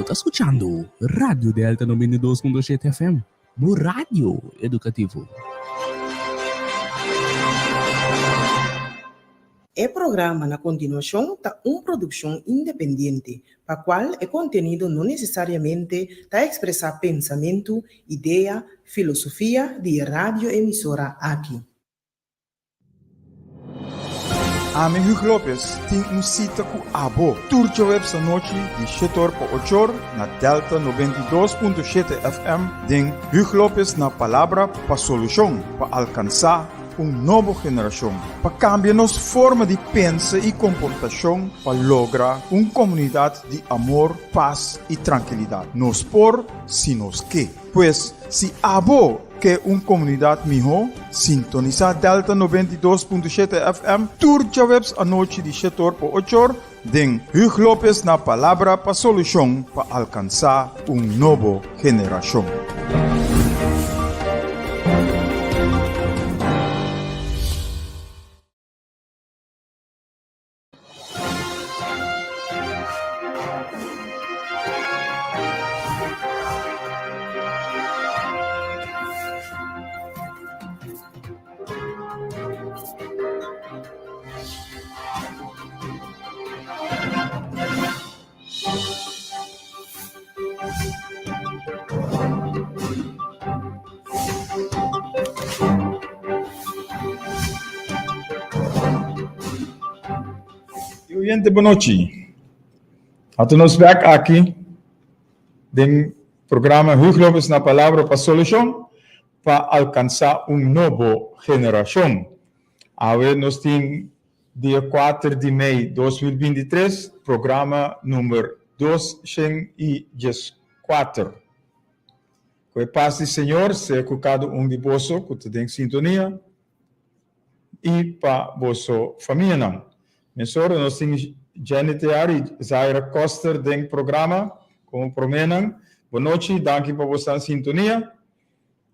está escuchando Radio Delta 92.7 FM, bu radio educativo. O programa na continuação está uma produção independente, para qual o conteúdo não necessariamente está expressar pensamento, ideia, filosofia de radioemissora aqui. Ame Hugo Lopes tem cita com Abo. Turja web sa noite de 7 por 8 na Delta 92.7 FM. Den Hugo Lopes na palavra para solução, para alcançar nova geração. Para cambiar nossa forma de pensar e comportação, para lograr uma comunidade de amor, paz e tranquilidade. Nos por, si nos que. Pois, se Abo que uma comunidade melhor, sintoniza Delta 92.7 FM, turja webs a noite de 7 por 8, den Hugo Lopes na palavra para solução para alcançar uma nova geração. Gente, boa noite. Estamos aqui no programa Hugo Lopes na palavra para solução para alcançar uma nova geração. Agora nós temos dia 4 de maio de 2023, programa número 204. Com a paz do Senhor, seja com cada de você que tem sintonia e para a vossa família. Nós temos Janet e Zaira Costa do programa, como prometem. Boa noite, danke por vossa sintonia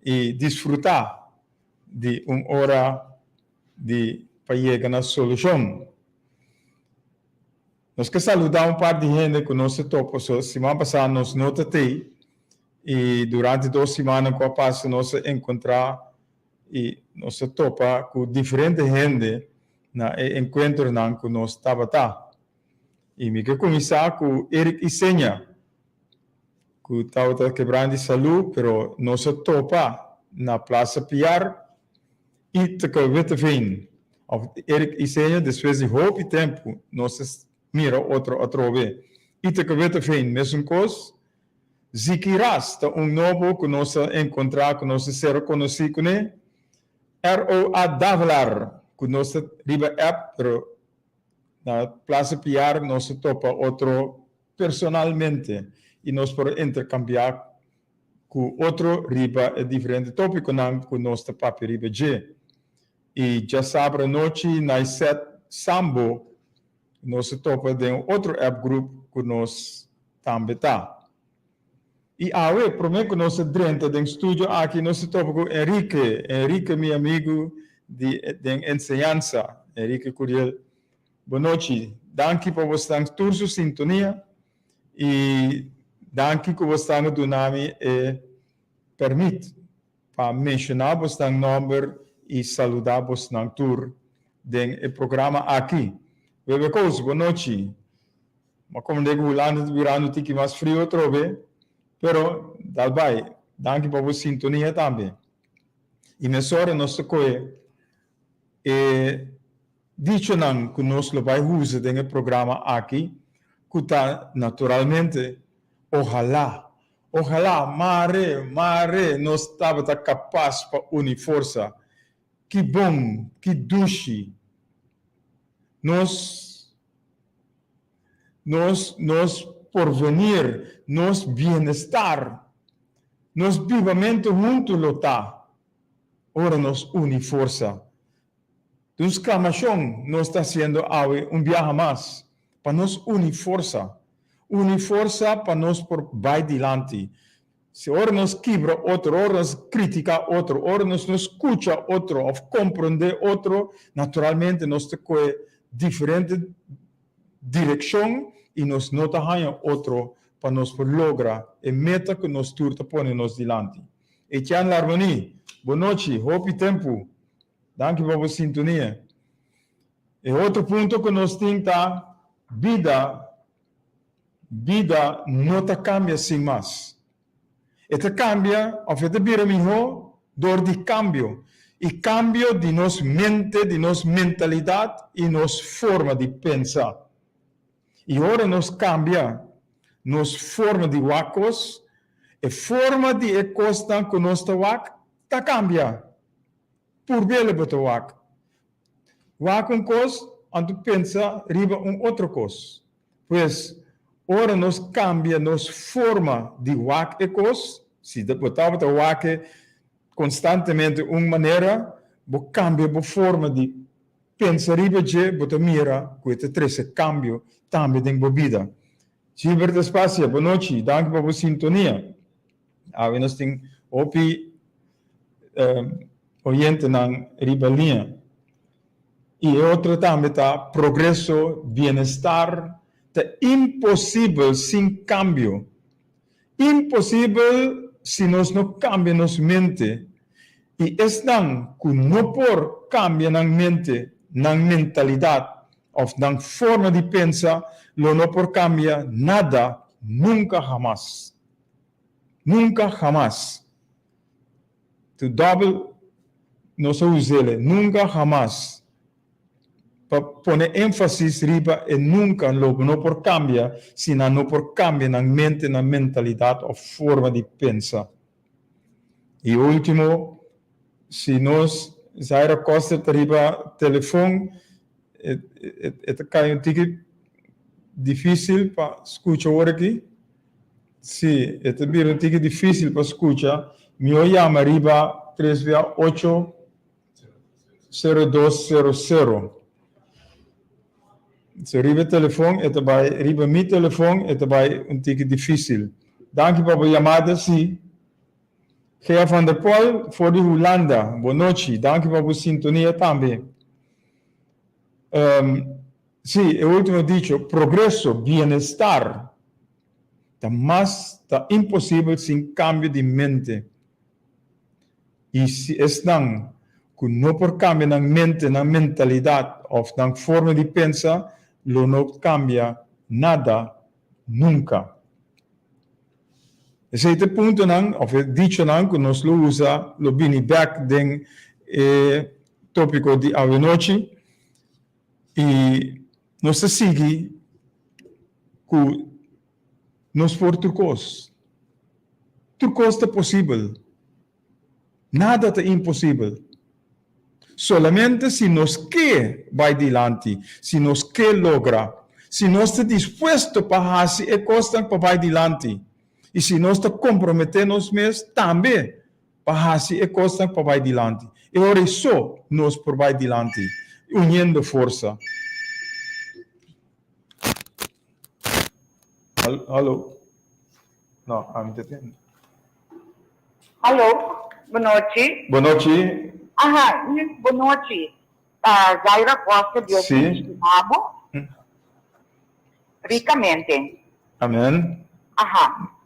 e desfrutar de uma hora para chegar na solução. Nós queremos saludar par de gente que nós topamos. Semana passada nós notamos e durante 2 semanas que passam nós encontramos e nós topamos com diferente gente na encontro que nós estava. E me quero começar com Eric Isenha, que estava quebrando de saúde, pero nós topa na Praça Piar e te convite vem. Eric Isenha, depois de pouco tempo, nós mira outro vez. E te convite vem, mesmo coisa. Zikiras, novo que nós encontramos, que nós ser conhecido com ele. R.O.A. Davlar, que nós riba app, pero na Praça Piar nós topa outro personalmente e nós podemos intercambiar com outro riba diferente tópico que nós topa riba G. E já sabe a noite na set Sambo nós topa de outro app group que nós também tá. E agora, prometo que nós dentro do estúdio aqui nós topa com Henrique, meu amigo de enseñanza. Henrique Curiel, boa noite. Danke por vostra turso sintonia e danke que vostra do nome e permite para mencionar vostra nome e saludar vostra tour do programa aqui. Boa noite. Mas como digo, o ano virando tique mais frio outra vez, pero dalbai, danke por vostra sintonia também. E mesora nosso coe e dicho não que nós lo vai usar no programa aqui, que está naturalmente, ojalá, mare, nós estava capaz para unir força. Que bom, que duche. Nós porvenir, nós bem-estar, nós vivamente juntos lutar. Ora nós unir força. De exclamação, nós está sendo viaje mais para nós unir força para nós por vai adiante. Se ora nós quebra outro, ora nós critica outro, ora nós não escuta outro, ou compreender outro, naturalmente nós temos diferente direção e nós não temos outro para nós por lograr a meta que nós turta põe nos diante. E Tian Larmoni, boa noite, hope tempo. Danke por sua sintonia. E outro ponto que nós temos tá vida não tá cambia sem mais. Esta cambia, ou esta vira melhor, dor de cambio. E cambio de nossa mente, de nossa mentalidade e nossa forma de pensar. E agora nós cambia nossa forma de wacos, a forma de ecosta que nós está cambia. Por belo boto wak. Wak cos, antu pensa riba outro cos. Pois, ora nós cambia nossa forma de wak ecos, se botava o wak constantemente uma maneira, bo cambia a forma de pensar riba je, bota mira, que esse cambio também tem bebida. Gilberto Espacia, boa noite, danke por sua sintonia. Nós temos oyente na ribalinha. E outra também está progresso, bem-estar, é impossível sem cambio. Impossível se nós não cambiamos nossa mente. E estão que não por cambiar na mente, na mentalidade, ou na forma de pensar, não por cambiar nada, nunca jamás. Nunca jamás. Tu double, não só usele, nunca jamás. Para poner ênfase riba e nunca logo, não por cambiar, senão não por cambiar na mente, na mentalidade ou forma de pensar. E último, se nós já costa riba telefone, é um difícil para escutar agora aqui. Se é um difícil para escutar, me chama riba 368 0200. Se riba telefone, riba meu telefone, é um tique difícil. Danke por a chamada, sim. Gea van der Poel, voor de Holanda. Boa noite. Danke por sua sintonia também. Sim, o último dicho, progresso, bem-estar. Está impossível sem cambio de mente. E se estão que não por cambio na mente, na mentalidade, ou na forma de pensar, não cambia nada, nunca. Esse ponto não, ou dicho não, que nós lo usa, lo bini back den tópico de avenoche, e nós seguimos que nós por turcos. Turcos é possível. Nada é impossível. Solamente se nós quer vai adiante, se nós quer logra, se nós estamos dispostos para fazer e costa para vai adiante, e se nós estamos comprometendo-nos mesmo também para fazer e costa para vai adiante. E ora só nós por vai adiante, unindo força. Alô? Não, I'm detendo. Alô, boa noite. Boa noite. Boa noite. Zaira Costa de Ostimabo. Ricamente. Amém.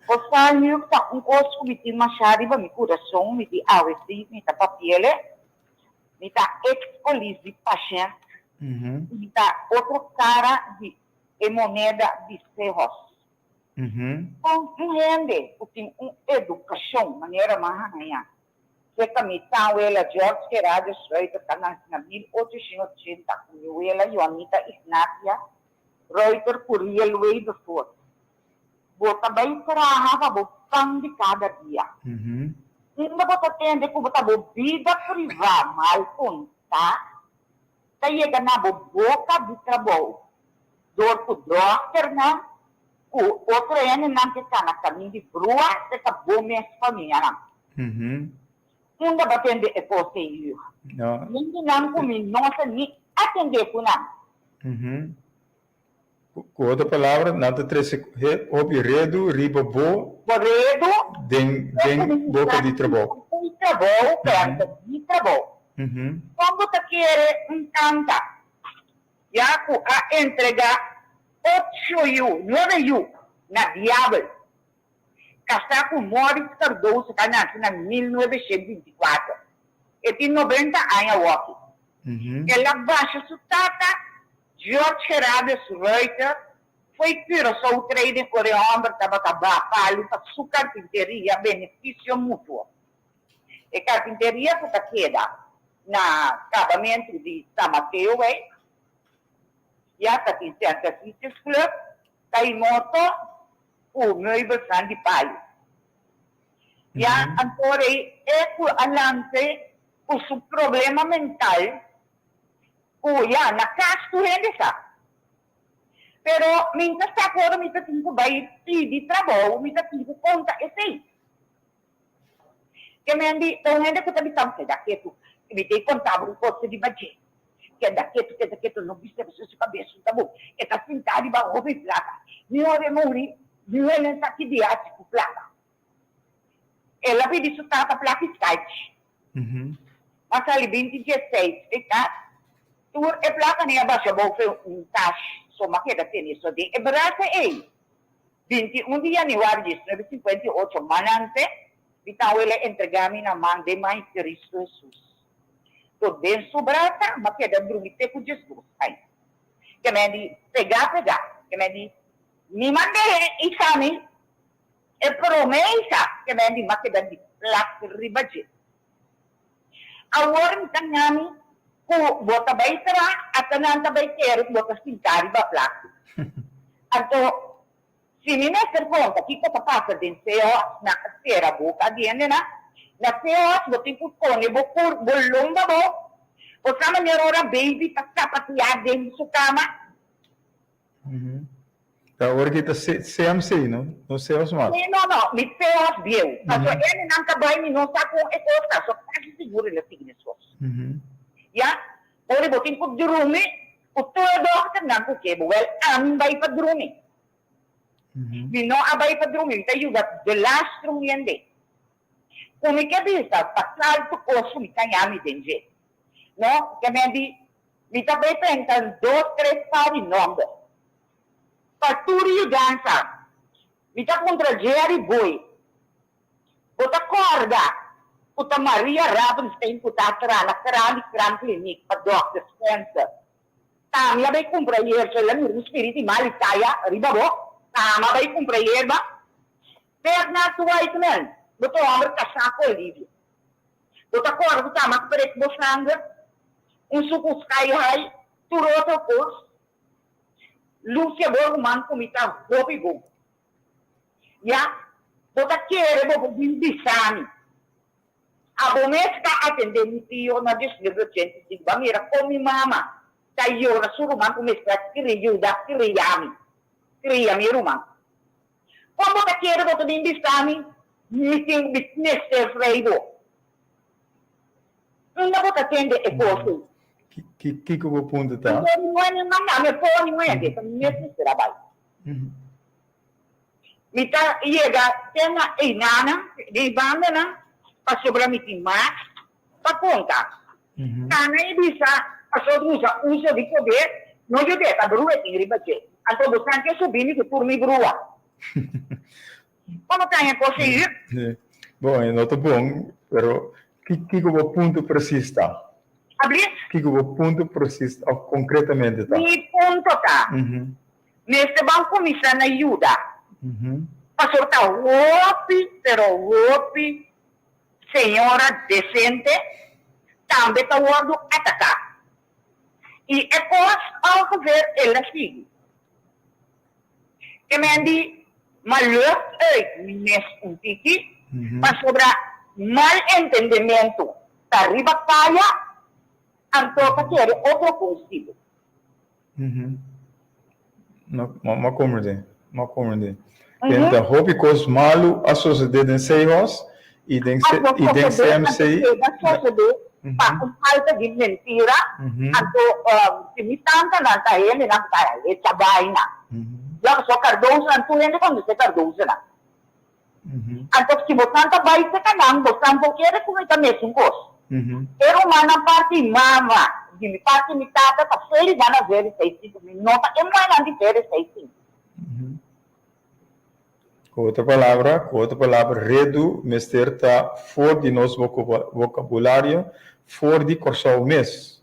Você me está curso me tem machari para meu coração, me tem AWC, me tá papel, me tá ex-police de paciente, me tá outro cara de moneda de serros. Então, rende, tem uma educação, maneira marranha. Que camitão ela George Querado Schroeder na 1880 com ela Joanita Ignatia Reuter por Railway do Ford. Bota bem trabalhava botão de cada dia. Ainda bota tende que bota vida privada mal conta. Kaya ka na boca de trabalho. Dor por doctor na o outro ano não que está na caminho de brua que tá bom mesmo família. Ainda batendo é possível. Ninguém não come nossa nem atender por nada. Com outra palavra, nada trece redo, ribobo, den boca de trabalho. Trabalho, planta de trabalho. Quando você quer canta, já a entregar 8 yu, 9 yu na diabo. casar com Morris Cardoso, que nasceu em 1924. Ele tem 90 anos aqui. Ela baixa sua tata, George Gerardo Reuter, foi piro só o treino com o homem, estava acabando, para sua carpinteria, benefício mútuo. E carpinteria que queda na acabamento de São Mateus, e a tem Santa Cities Club, está em moto, o Möbel San de Palio. E a Antore é por alante, por seu problema mental, ya na casa tu rende sa. Pero minta sa ko minta tinko bay di trabaho, minta tinko conta esse. Que mendi então ainda que tabi tam se daqui tu, me dei contábil costo de budget. Que daqui tu não viste você se cabeça tá bom. É tá pintado ba hobby plata. Ni ore mori, ni ela tá aqui de arte com plata. Ela pediu isso tá plata Skype. Mas ali 2016, tá? Tur e plata niya ba siya bofre cash so makita tini so di e barata 21 dia ni Wargis 958 manante bitawele entregami na mande mai Cristo Jesus. To den sobrata makita drumite ku Jesus ay. Kemendi pega kemendi ni mande isami e promesa kemendi makita di plak ribaje. Awar tanyami ku bota bay tara at nananta bay kero bota sintari ba plak. Anto si minister ko kiko papasa din seo na sera buka diyan na seo botin ko ni bukur bulong ba bo o sama ni rora baby tapat yadin su kama. Tá, agora kita CMC, no? No CEOs mais. No, mi CEOs viu. Kaso ele nang kabay ni no sa kung ekosta so kasi siguro na tignes ko. Ya, ori botin ko durumi, utodo ka nang ko kebo. Well, am bay pa durumi. Bino abay pa durumi, tayo gat the last room yan de. Kung ikabisa, pasal to ko sumitayami din je. No, kaya mita bay pa entan 2-3 pari nombre. Paturio dança. Mita contra Jerry Boy. Bota corda. Puta Maria Ravenstein, puta na Kran Clinic, pa Dr. Spencer. Tama bay kumpra yer, so lang yung spiriti mali kaya, riba bo? Tama bay kumpra yer ba? Kaya na tuwa ito men. Buto amar kasako, Livio. Buta corda, buta makparet bo sangre. Un suko sky high, turoto course. Lucia Borgman kumita gobi go. Ya, buta kere bo bimbisani. Abones ka atende mi tio na dislibro gente di bamira come mama. Tayo na suruman kumista kiriyuda kiriyami ruman. Como ka kere bo to bimbisani, meeting business Fredo. Não vou atender e posso. Que o ponto tá? Não é me pôr não é que nesse trabalho. Mita iega tema inana di banda na pa sobra mitimas pa conta. Kana ibisa asodusa uso di poder no yo de ta brua ti ribache. Anto bosan ke subini que turmi brua. Como tem a conseguir? Bom, é muito bom, pero que o ponto precisa? Abrir? Que o ponto precisa concretamente tá? Mi ponto tá. Neste banco misa na ajuda. Pastor tá roupi, senhora decente, também tá wando atacar. E é coisa ao fazer ela sigue. Que me andi malheur nes um tiki, mas sobre mal entendimento, tá riba caia, anto ka quer outro positivo. Não compreende. Então, hobby coisas malo a sociedade em seis e tem CMC. Pa kung falta de mentira, anto simitanta na tayo ni lang tayo, sabay na. Lang so Cardoso, anto yan kung si Cardoso na. Anto si Botanta bay sa kanang, Botanta kere kung ita mesungkos. Pero manang party mama, di party mi tata, pa seri dana very tasty, nota emo ay nandi very tasty. Com outra palavra, redu, mister tá fora de nosso vocabulário, fora de corso mês.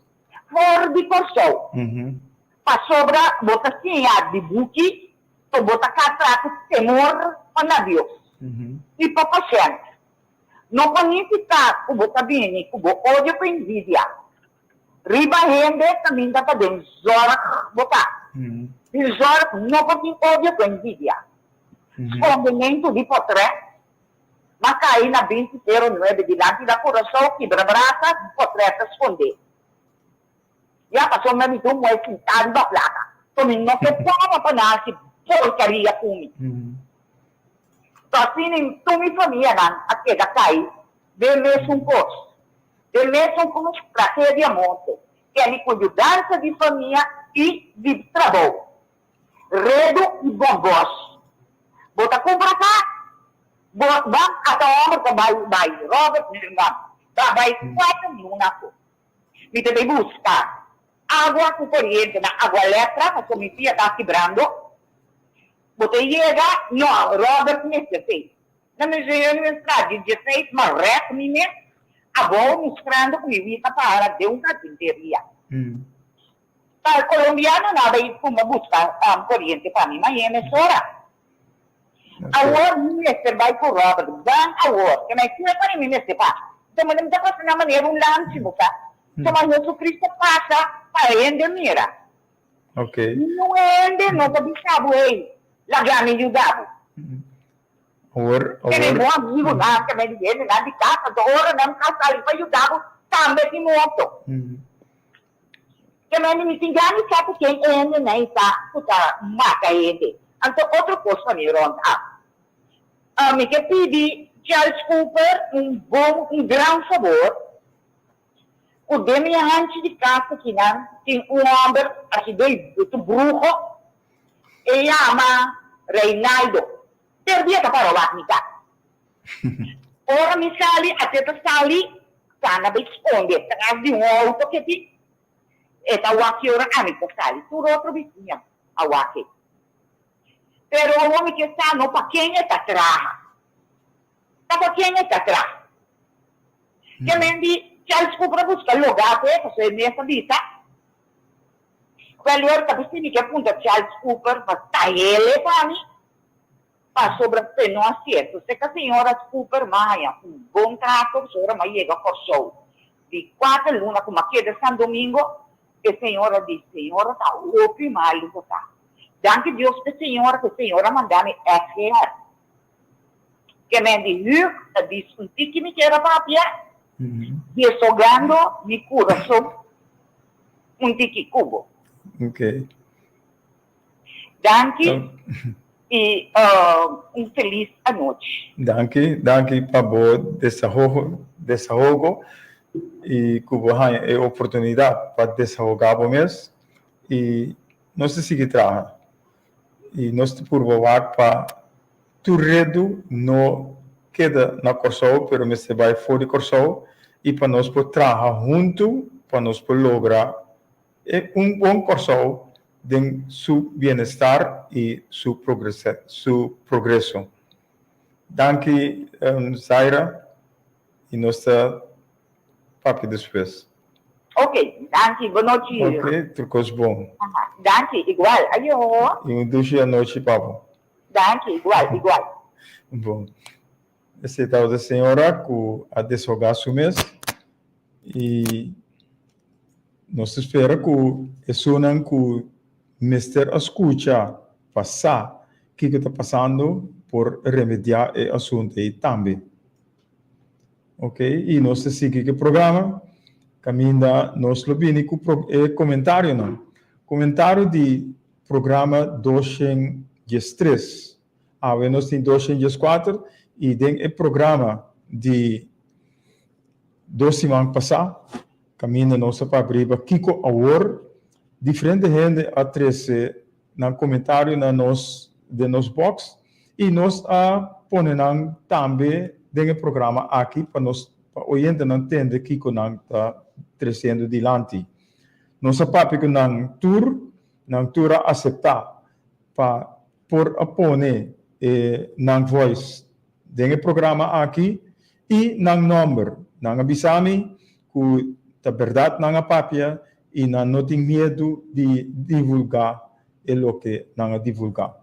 Fora de corso. Para sobra, bota assim, de buki, to bota catrato, temor, para Deus. E para paciente. Não significa que bota bem, que bota ódio com envidia. Riba rende, também dá para dentro, zora, botar. E zora, não pode ódio com envidia. Escondimento de potré, mas cair na 2009 diante da coração, quebra-braça, potré para esconder. E a pessoa me deu uma sentada da placa. Também não se pode para nada, que porcaria come. Então, assim, tu me família, aqui da cair, de mesmo curso. De mesmo curso para ter diamante. Que é a cuidança de família e de trabalho. Redo e bom gosto. Bota compra cá. Bota até a obra que vai Robert, meu irmão. Vai 4 mil na cor. Me deve buscar água com corrente, na água elétrica, a comissão está quebrando. Bota chega, não, Robert me fez. Na minha universidade, 16, mas reto, me agora mostrando que me vista para de uma tinteria. Para colombiano, nada, e como buscar corrente para mim, mas é emissora. Agora, ministro vai por Robert, dan agora, que me tira para mim, ministro, pá. Então, mas não está passando a maneira um lance, boca. Então, mas Jesus Cristo passa para ele, mira. Ok. Não é, não pode saber, lá já me ajudava. Que nem bom amigo, não, que me dizia, não, de casa, agora não, casa, para ajudar, também de moto. Que me engane, sabe quem é, né, está, mata ele. Então, outra coisa para mim, Ronda. Me que pedi Charles Cooper um grande favor. O de minha antes de casa aqui, né? Tem homem, assim, do bruxo. E ama Reinaldo. Perdia que para lá, me cá. Ora, me sali, até que sali, sana bem esconde. Atrás de auto que tem. E tá o aqui, ora, me sali. Tudo outro vizinho, a aqui. Pero o homem que está no para quem está atrás. Está para quem está atrás. Que me diz, Charles Cooper busca lugar para você nessa vida. Quando eu estava assim, que aponta Charles Cooper, mas está ele para mim. Para sobre não acerto. Você que a senhora Cooper Maia, bom trato, a senhora Maia chega por show. De 4 lunas, como aqui de São Domingo, a senhora diz, senhora está optimal, está. Danke Deus que a senhora mandar-me exhalar. Que me diz, que me quer papia, desogando meu coração, tique cubo. Ok. Danke e feliz noite. Danke para o desahogo e cubo é oportunidade para desahogar mesmo e não se sigue trabalhando. E nós por voar para tu redo não queda na corso, pero me se vai fora de corso e para nós por trabalhar junto, para nós por lograr bom corso de seu bem-estar e seu progresso. Danke, Zaira, e nós papi depois. Ok, danke, boa noite. Ok, tudo coisa bom. Danke, igual, ayo. E duas noite, papo. Danke, igual. Bom, esse tal da senhora que a desahogar o mês e nós espera que isso não que mister escuta passar o que está passando por remediar o assunto aí também. Ok? E nós seguimos o programa, caminha nós lobini com comentário não. Comentário de programa 213. Nós temos 214 e tem o programa de 2 semanas passadas. Caminha nossa para abrir Kiko Award. Diferente gente a trazer no comentário na de nos box e nós a poner também dentro do programa aqui para nós o gente não entender Kiko não está trazendo adiante. Nossa papi que não tour a aceitar para por aponer nang voice denge programa aqui e nang number nang abisami ku ta verdade nang papia e não tem medo de divulgar o que nang divulgar.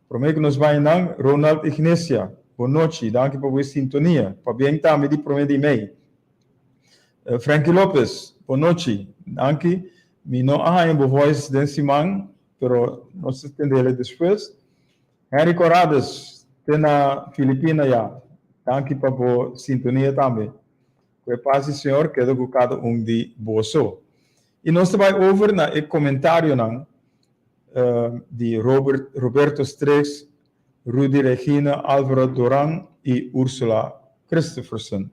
Promei que nos vai nang Ronald Ignacia, boa noite, danke por sua sintonia, para bem também de prometi mei. Frankie Lopes, boa noite, danke. Mi não há em voz desse man, pero nós entendemos depois. Henry Corrades, tem na Filipina já. Danke para a sintonia também. Que paz, senhor, que do cada de boso. E nós vai over na comentário de Roberto Strex, Rudy Regina, Álvaro Duran e Ursula Christopherson.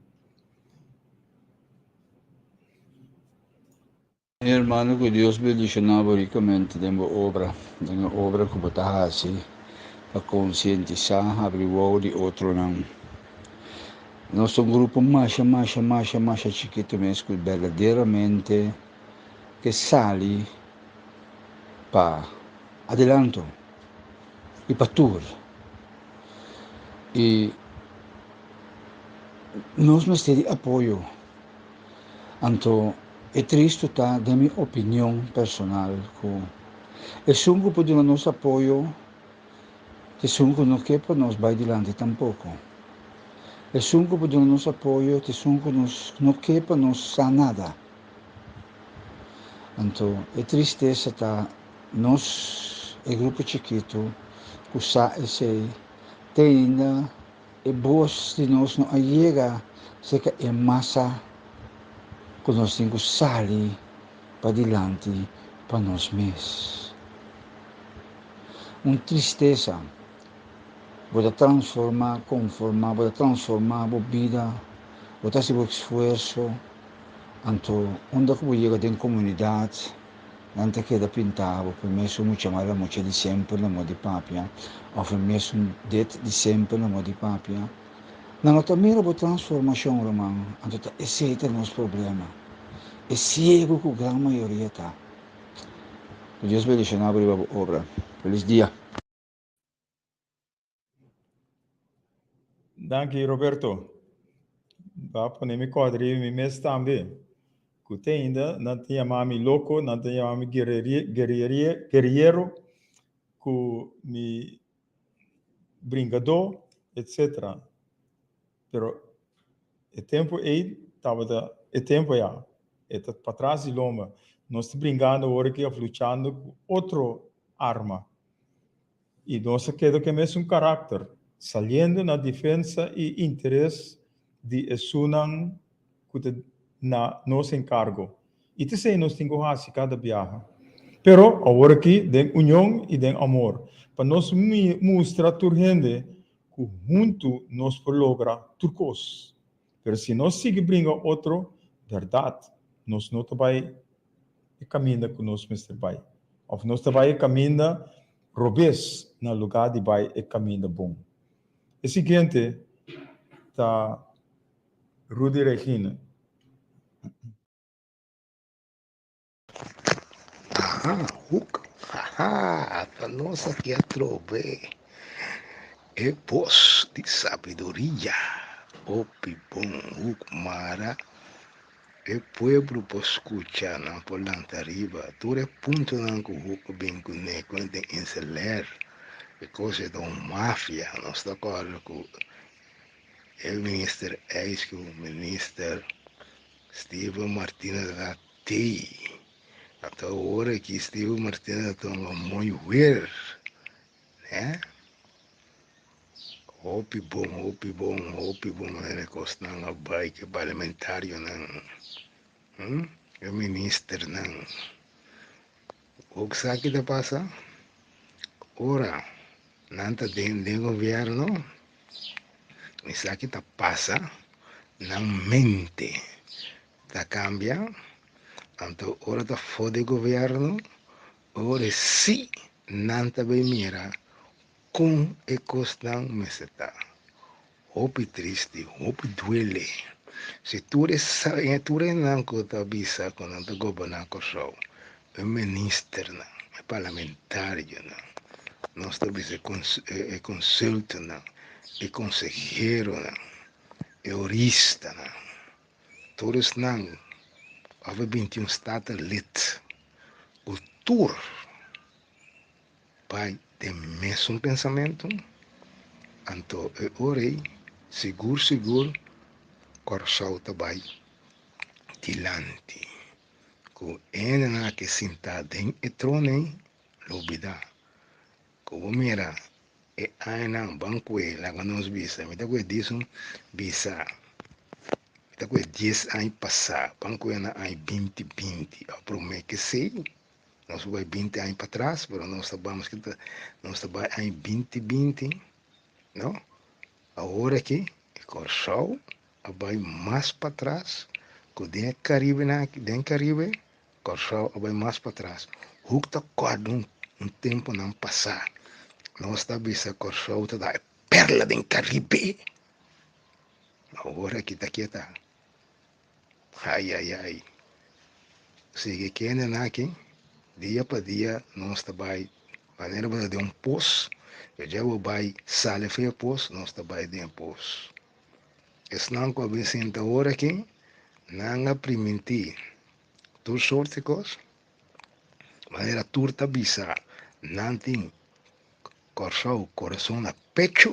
Hermano, que Deus bendicionava ricamente da obra que botar assim, para conscientizar, abrir o olho de outro não. Nosso grupo mais chiquito mesmo, verdadeiramente, que sale para adelanto e para tudo. E nós nos temos apoio. Então, é triste tá, da minha opinião personal, que é um grupo de nosso apoio, que é um grupo não quer para nós vai adiante tampouco. É um grupo de nosso apoio, que é um grupo não quer para nós nada. Então, é tristeza tá, nós, é grupo chiquito, que esse tem ainda, é boas de nós não chega, sei que é massa, que nós temos que sair para adiante para nós mesmos. Uma tristeza, pode transformar, conformar, pode transformar a vida, pode ser o esforço. Então, onde que eu chego em comunidade, não te queda pintado, por mesmo muito chamar muito de sempre na moda de papia, ou por mesmo de sempre na moda de papia. Não também a transformação, irmão, então esse é o nosso problema. É cego que a grande maioria está. Que Deus bendiga a obra. Feliz dia. Danke, Roberto. Vá para me quadrir, me mês também. Que tem ainda, não tem mami louco, não tem mami guerreiro, que me bringador, etc. Pero o tempo aí estava o tempo já, está para trás de loma. Nós estamos brincando agora que lutando com outra arma. E nós queremos que mesmo caráter, saliendo na defesa e interesse de Esunan que na nosso encargo. E te sei nós temos que fazer cada viagem. Pero agora aqui tem união e tem amor. Para nós mostrar a gente que junto nós podemos lograr turcos. Pero se nós seguimos brincando outro, verdade, nós não vai caminhar com nós mesmo vai. Ou nós vai caminhar robês no lugar de vai e caminho bom. O seguinte, tá Rudy Regina. A nossa que a trove é voz de sabedoria. O pibon, mara, é pueblo por escuchar, não por lantar riba. Tu é ponto não que o bem conecta, quando tem enceler, é coisa da máfia. Nós está agora com o ministro ex, que o ministro Steve Martinez da TI. Até agora que Steve Martinez está muito ver, né? Hopi bom, ele costa não vai que parlamentário não, o ministro não. O que sabe que passa? Ora, não está dentro do governo, mas sabe que passa, não mente, está cambia. Então, ora está fora do governo, ora sim, não está bem mira. Com e costan meseta. Hopi triste, hopi duele. Se tu não que avisa quando tu governa com o ministro, o parlamentário, nós também consulta, é consejero, é orista, todos não, há 21 staten lid, cultura, pai, tem mesmo pensamento, então é orei, seguro, coração também, tilante, com ena que sinta den e trone, lobida, como mira, e aina banco e lá quando nos visa, me dá coisa disso, visa, me dá coisa 10 anos passar, banco e na ai 2020, a promessa que sei, nós vai 20 anos para trás, mas nós sabemos que nós estamos em 2020, não? Agora aqui, Corsal, vai mais para trás, que den Caribe, Corsal vai mais para trás. O que está quase um tempo não passar, nós estamos a Corsal, está a perla do Caribe. Agora aqui está quieta. Ai. Sigue que ainda aqui, dia para dia, nós estamos maneira de poço, eu já vou sale feia poço, nós estamos de poço. Esse não que eu sinto agora aqui, não é permitir todas sortes de coisas, maneira turta bisa, não tem coração na pecho.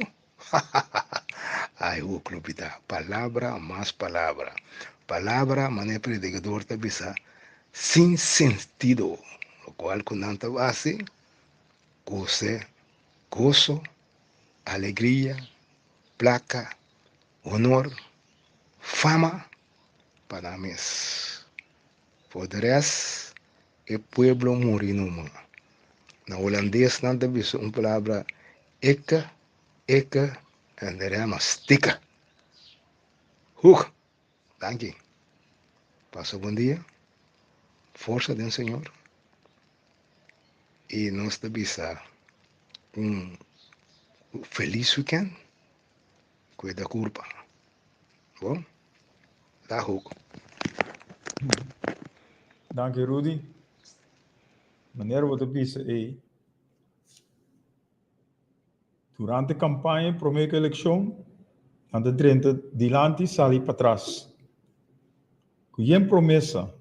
Ai, o clube da palavra, mais palavra. Palavra, maneira predicador da bisa, sem sentido, o qual com tanta base, gozo, alegria, placa, honor, fama, para mim. Poderes é pueblo morinuma. Na holandês, não deve ser uma palavra eka, and stica. Thank you. Passa bom dia. Força do Senhor. E nós devemos feliz weekend. Cuida da culpa. Bom? Dá hook. Dank je, Rudy. Meneer wat de bisa durante a campanha para a eleição, anda 30 dilanti sali para trás. Com a promessa,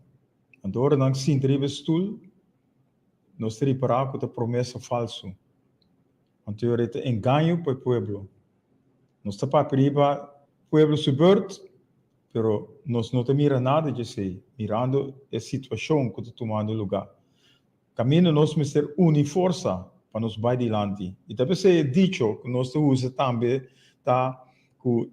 agora não se entrega stoel, nós temos que reparar com a promessa falsa. Então, é engano para o povo. Nós estamos para o povo subverter, mas nós não miramos nada de si, mirando a situação que está tomando lugar. Caminho nós temos que ter uma força para nos vai adiante. E também é dito que nós usamos também que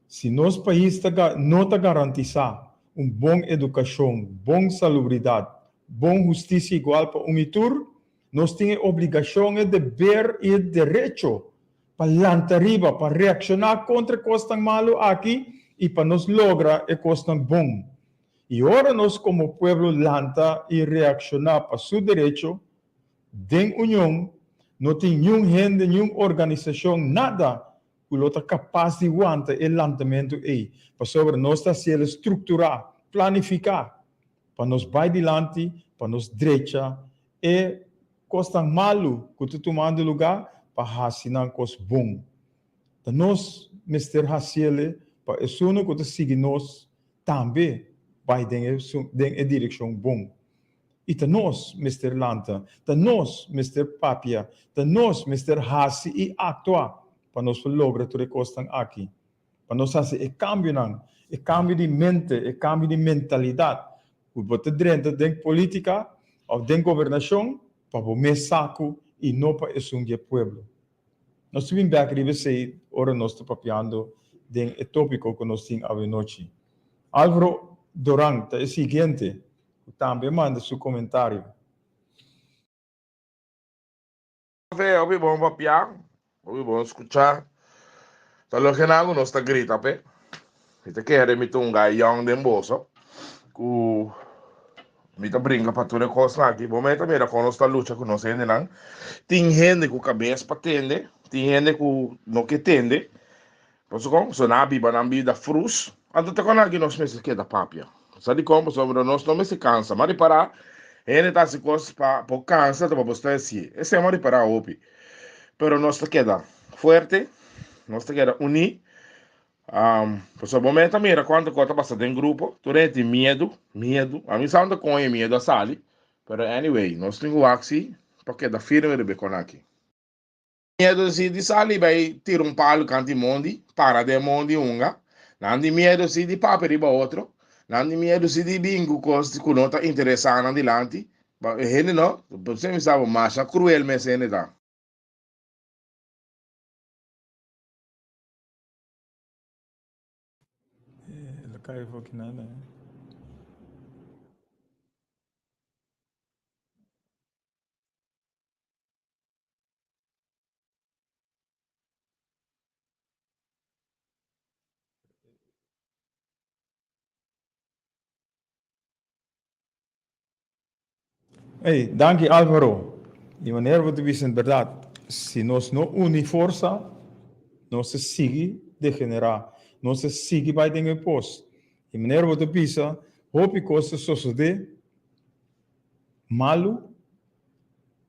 se nosso país não está garantizar uma boa educação, boa salubridade, boa justiça igual para o tour, nós temos a obrigação, dever e direito para lançar arriba, para reaccionar contra coisas malo aqui e para nos lograr a coisa bom. E agora nós como povo lança e reaccionar para seu direito, den união, não tem nenhum gente, nenhuma organização, nada que está capaz de aguentar o lançamento aí. Para sobre nós está estruturar, planificar, para nos vai adiante, para nos direita, e coisa malo que está tomando lugar, para fazer coisa bom. Então nós, Mr. Haciele, para isso que está seguindo nós, também vai em direção bom. E para nós, Mr. Lanta, para nós, Mr. Papia, para nós, Mr. Hassi, e actuar para nós lograr tudo que estão aqui. Para nós fazer o cambio de mente, o cambio de mentalidade. O botar dentro da política ou da governação para o meu saco e não para o povo. Nós estamos bem aqui, você, ora nós estamos papiando o tópico que nós temos a noite. Álvaro Durán, é o seguinte. Também manda seu comentário. Ouvi bom papiar, ouvi bom escutar. Tá lo que não nós tá grita pe. Ita quer me tunga young dem bolso. Ku me tá brinca para tudo coisa aqui. Bom, mas também com nós tá luta com nós ainda não. Tem gente com cabeça para tende, tem gente com não que tende. Posso como? So na biba na vida frus. Ando tá com aqui nós meses que da papia. Sabe como sobre nós não se cansa, mas para Ele tá se costa para câncer, para postar assim. Esse é uma para opi. Pero nós te queda forte, nós te queda unir. Por esse momento, mira quanto coisa passa em grupo. Tu tem medo. A mim sabe com é medo a sali. Pero anyway, nós temos o axi para quedar firme de becon aqui. Medo se de sali vai tirar palo canti mondi, para de mondi unga. Não de medo se de papo riba outro. Não de medo se de bingo coisa que não está interessante adiante. Ele não, você me sabe, mas é cruel me se dá. Ela caiu aqui nada. Hey, danke Álvaro. De maneira que você disse, verdade, se nós não unir força, nós se sigue degenerar, nós se sigue vai ter um posto. De maneira que você pensa, houve coisas suceder malo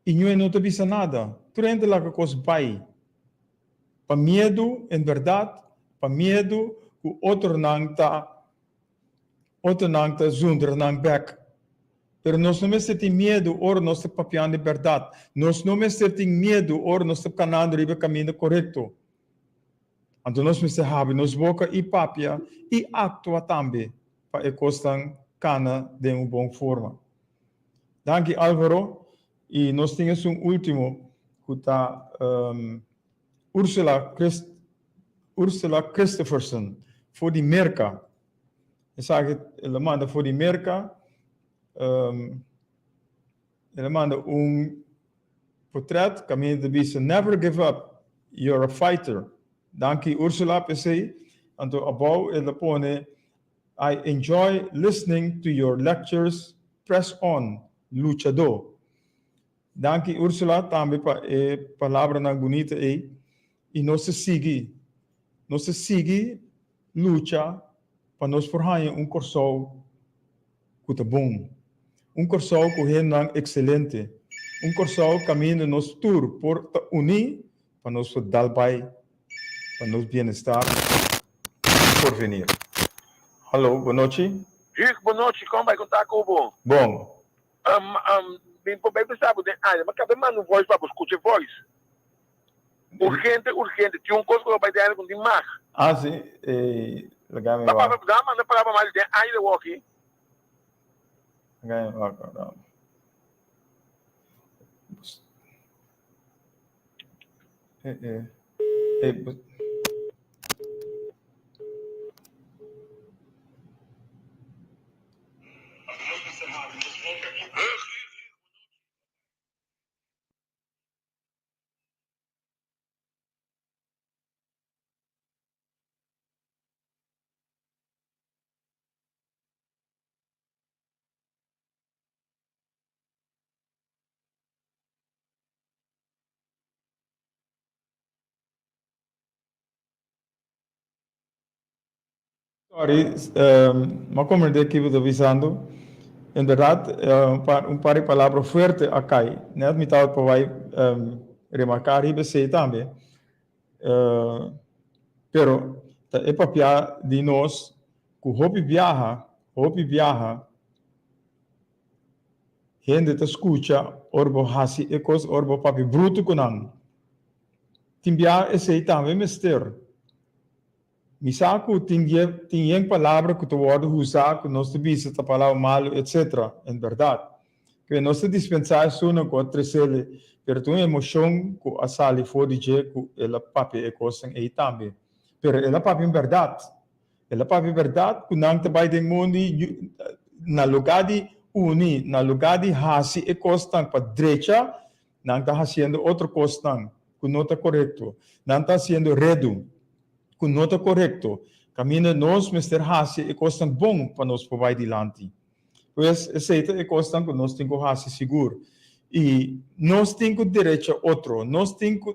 e não te pensa nada. Tu entra lá com coisa vai. Para medo, em verdade, para medo que outro não está zonder não back. Pero nós não temos medo, ou nós estamos papiando de verdade. Nós não temos medo, ou nós estamos caminhando no caminho correto. Então nós precisamos nos boca e papia e atua também para que costam cana de uma boa forma. Danke Álvaro. E nós temos último que está Ursula Christopherson voor die merka. Ela manda voor die merka. Ela manda portret, caminho de bisa, never give up, you're a fighter. Danke Ursula, PC. Anto above, ela pone, I enjoy listening to your lectures, press on, luchador. Danke Ursula, também para a palavra na bonita e nós sigue, luta para nós forjar corso que tá bom. Corso que é excelente. Corso caminho nos tour por unir para nós dar para nos bem-estar por venir. Hallo, boa noite. Rick, boa noite. Como vai contar com o bom? Bom. Bem pensado, mas cabe mais no voz para escutar voz. Urgente. Tinha coisa que eu vai dar com demais. Sim. Legal, não parava mais de ainda o aqui. Mas como eu estou avisando, em verdade, um par de palavras fortes acá, né? Me estava para vai remarcar e você também. Pero é papia de nós que hobby viaja, gente te escuta, orbo hasi ecos, orbo papi bruto kunang. Timbia esse também mister. Misaku tinha palavra que tu word usar que nós temos a palavra mal, etc. Em verdade, que nós dispensar isso não contra ele, pero tu emoção que a sali for de que ela papi é coisa aí também. Pero ela papi em verdade que não te vai de mundo na lugar de uni, na lugar de hasi é coisa para direita, não está fazendo outra coisa que não está correto, não está sendo redo. Que não está correto. Caminho nós, Mr. Hassi, é coisa bom para nós para vai adiante. Pois, aceita é coisa que nós temos Hassi seguro. E nós temos direito a outro.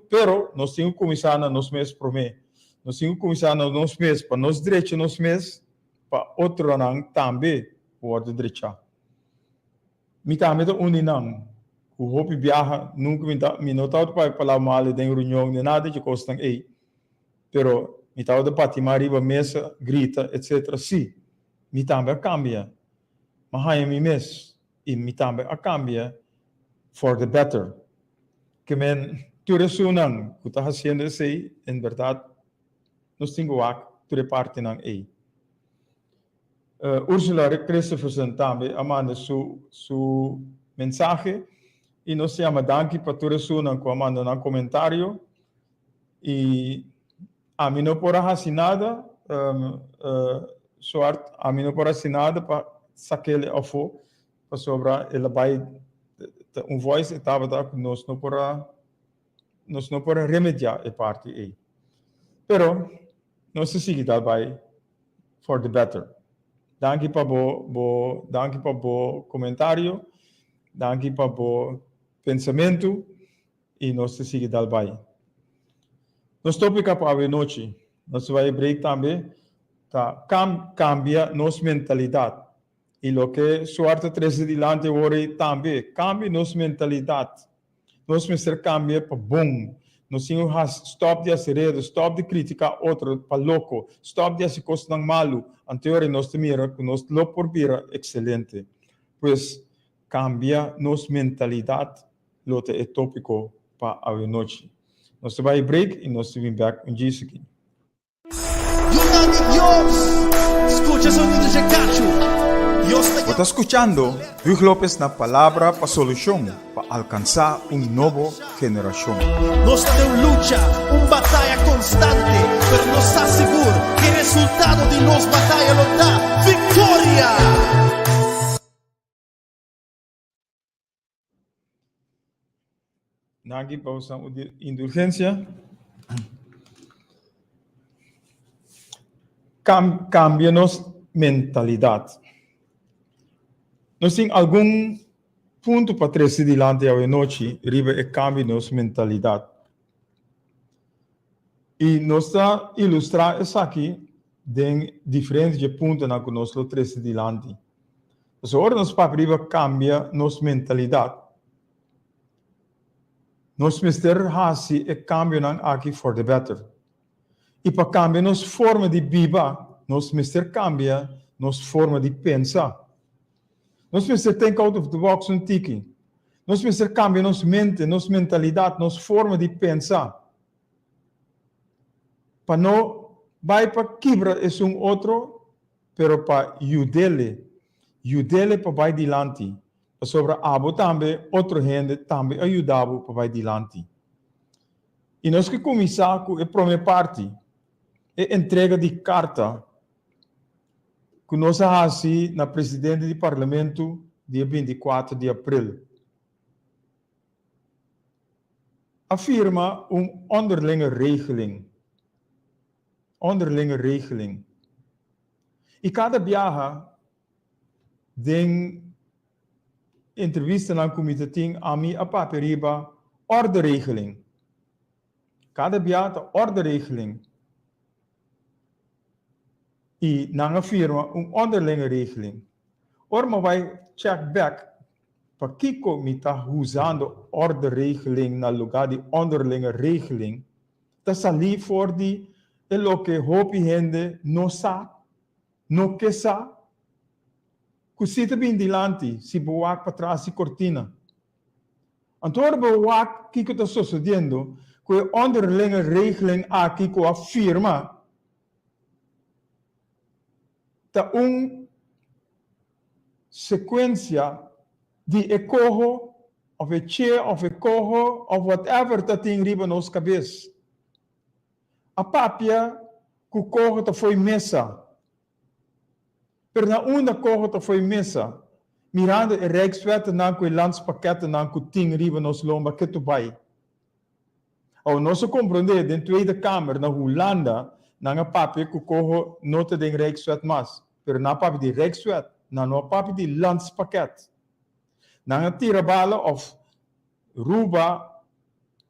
Pero nós temos que começar a nós mesmos prometer. Nós temos que começar a nós mesmos, para nós direito a nós mesmos, para outro não também pode direito. Mita meta uninang. O hopi viaja nunca me notado para falar mal de reunião de nada de costan ei. Pero mita de patimar riba mesa grita etc. Sim. Mi também cambia. Mas aí mi mes e mi também a cambia for the better. Que men tu resunang ku ta haciendo sei en verdad nos tengo ak tu reparte nang ei. Ursula Christopherson também amanda su mensaje e nos chama danke para tu resunang ku amanda na comentário e a mim não por nada soort a mim não por nada para saquele afo para sobra ela vai voice estava da nos não por remediar a parte aí pero não se sigue daí for the better. Danke para bo comentário, danke para bo pensamento e nós se sigue daí. Nos tópica para a noite, nós vai break também, tá cambia nossa mentalidade. E o que suarte 13 dilante ora também cambia nossa mentalidade. Nós mister cambia para bom. Nós temos stop de aceredo, stop de criticar outro para louco, stop de se costa malo. Anterior nós temira que nós lo por vira excelente. Pois cambia nossa mentalidade, lo é tópico para a noite. Nós vai break e nós vamos back um dia seguinte. Escucha sonido de cacho. Está escuchando Luis López na Palavra para Solución para alcanzar nueva generación. Nos tenemos lucha, batalha constante, pero nos está seguro que el resultado de nos batalha lo da victoria. Nagi pausa indulgencia. Cambia-nos mentalidade. Nós temos algum ponto para trazer dilante à noite, riba e cambia nossa mentalidade. E nós está ilustrar isso aqui de diferentes pontos na que nós lo trazer dilante. Então, agora nós para riba cambia nossa mentalidade. Nós mister hasi e cambia aqui for the better. E para cambiar nossa forma de viver, nós mister cambia nossa forma de pensar. Nós precisamos think out of the box and thinking. Nós precisamos cambiar nossa mente, nossa mentalidade, nossa forma de pensar. Para não vai para quebrar esse outro, pero para ajudá-lo para vai dilante. Para sobre abo também, outra gente também ajudá-lo para vai dilante. E nós que começar com a primeira parte, a entrega de carta que nós fazemos na presidente do parlamento dia 24 de abril. Afirma onderlinge regeling. Onderlinge regeling. E cada viaja den entrevista na comitê tem a mim a paperiba orderegeling. Cada viaja orderegeling. E na firma onderlinge regeling. Orma vai check back para Kiko me está usando orderegeling na lugar de onderlinge regeling. Dat is ali voor die lo que hopi gente no sa, no que sa. Kusita bin dilanti, si buwak para trás si cortina. Antwoord buwak Kiko está sucedendo, que onderlinge regeling a Kiko afirma ta sequência de ecojo, of a chair, of a cojo, of whatever that tem riba nos cabeça. A papia que o cojo ta foi mesa. Pero na una cojo ta foi mesa. Mirando e Rijkswet na que landspakketten na que tem riba nos lomba que tu vai. Ou nós compreender dentro da Tweede Kamer na Holanda na papia que o cojo nota de Rijkswet mas. Pero na papia de Rijkswet, na no papia de landspakket. Na tira bala of ruba